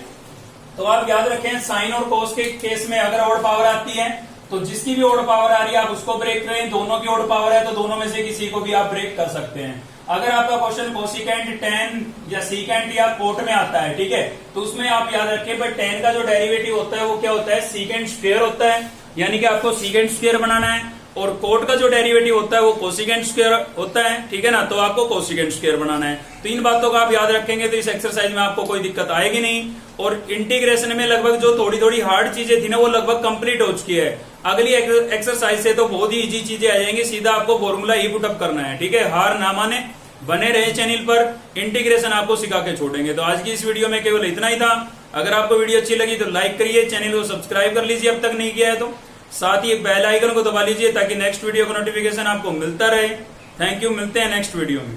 तो आप याद रखें साइन और कोस के केस में अगर ऑड पावर आती है तो जिसकी भी ऑड पावर आ रही है आप उसको ब्रेक करें, दोनों की ऑड पावर है तो दोनों में से किसी को भी आप ब्रेक कर सकते हैं। अगर आपका क्वेश्चन कोसिकेंट, टेन या सीकेंट या कोट में आता है, ठीक है, तो उसमें आप याद रखें बट टेन का जो डेरिवेटिव होता है वो क्या होता है, सीकेंट स्क्वायर होता है, यानी कि आपको सीकेंट स्क्वायर बनाना है, और कोट का जो डेरिवेटिव होता है वो कोसिकेंट स्क्वायर होता है। ठीक है ना, तो आपको कोसिकेंट स्क्वायर बनाना है। तो इन बातों का आप याद रखेंगे तो इस एक्सरसाइज में आपको कोई दिक्कत आएगी नहीं, और इंटीग्रेशन में लगभग जो थोड़ी थोड़ी हार्ड चीजें थी ना वो लगभग कंप्लीट हो चुकी है। अगली एक्सरसाइज से तो बहुत ही इजी चीजें आ जाएंगी, सीधा आपको फॉर्मूला ही पुटअप करना है। ठीक है, हार ना माने, बने रहे चैनल पर, इंटीग्रेशन आपको सिखा के छोड़ेंगे। तो आज की इस वीडियो में केवल इतना ही था। अगर आपको वीडियो अच्छी लगी तो लाइक करिए, चैनल को सब्सक्राइब कर लीजिए अब तक नहीं किया है तो, साथ ही बेल आइकन को दबा लीजिए ताकि नेक्स्ट वीडियो का नोटिफिकेशन आपको मिलता रहे। थैंक यू, मिलते हैं नेक्स्ट वीडियो में।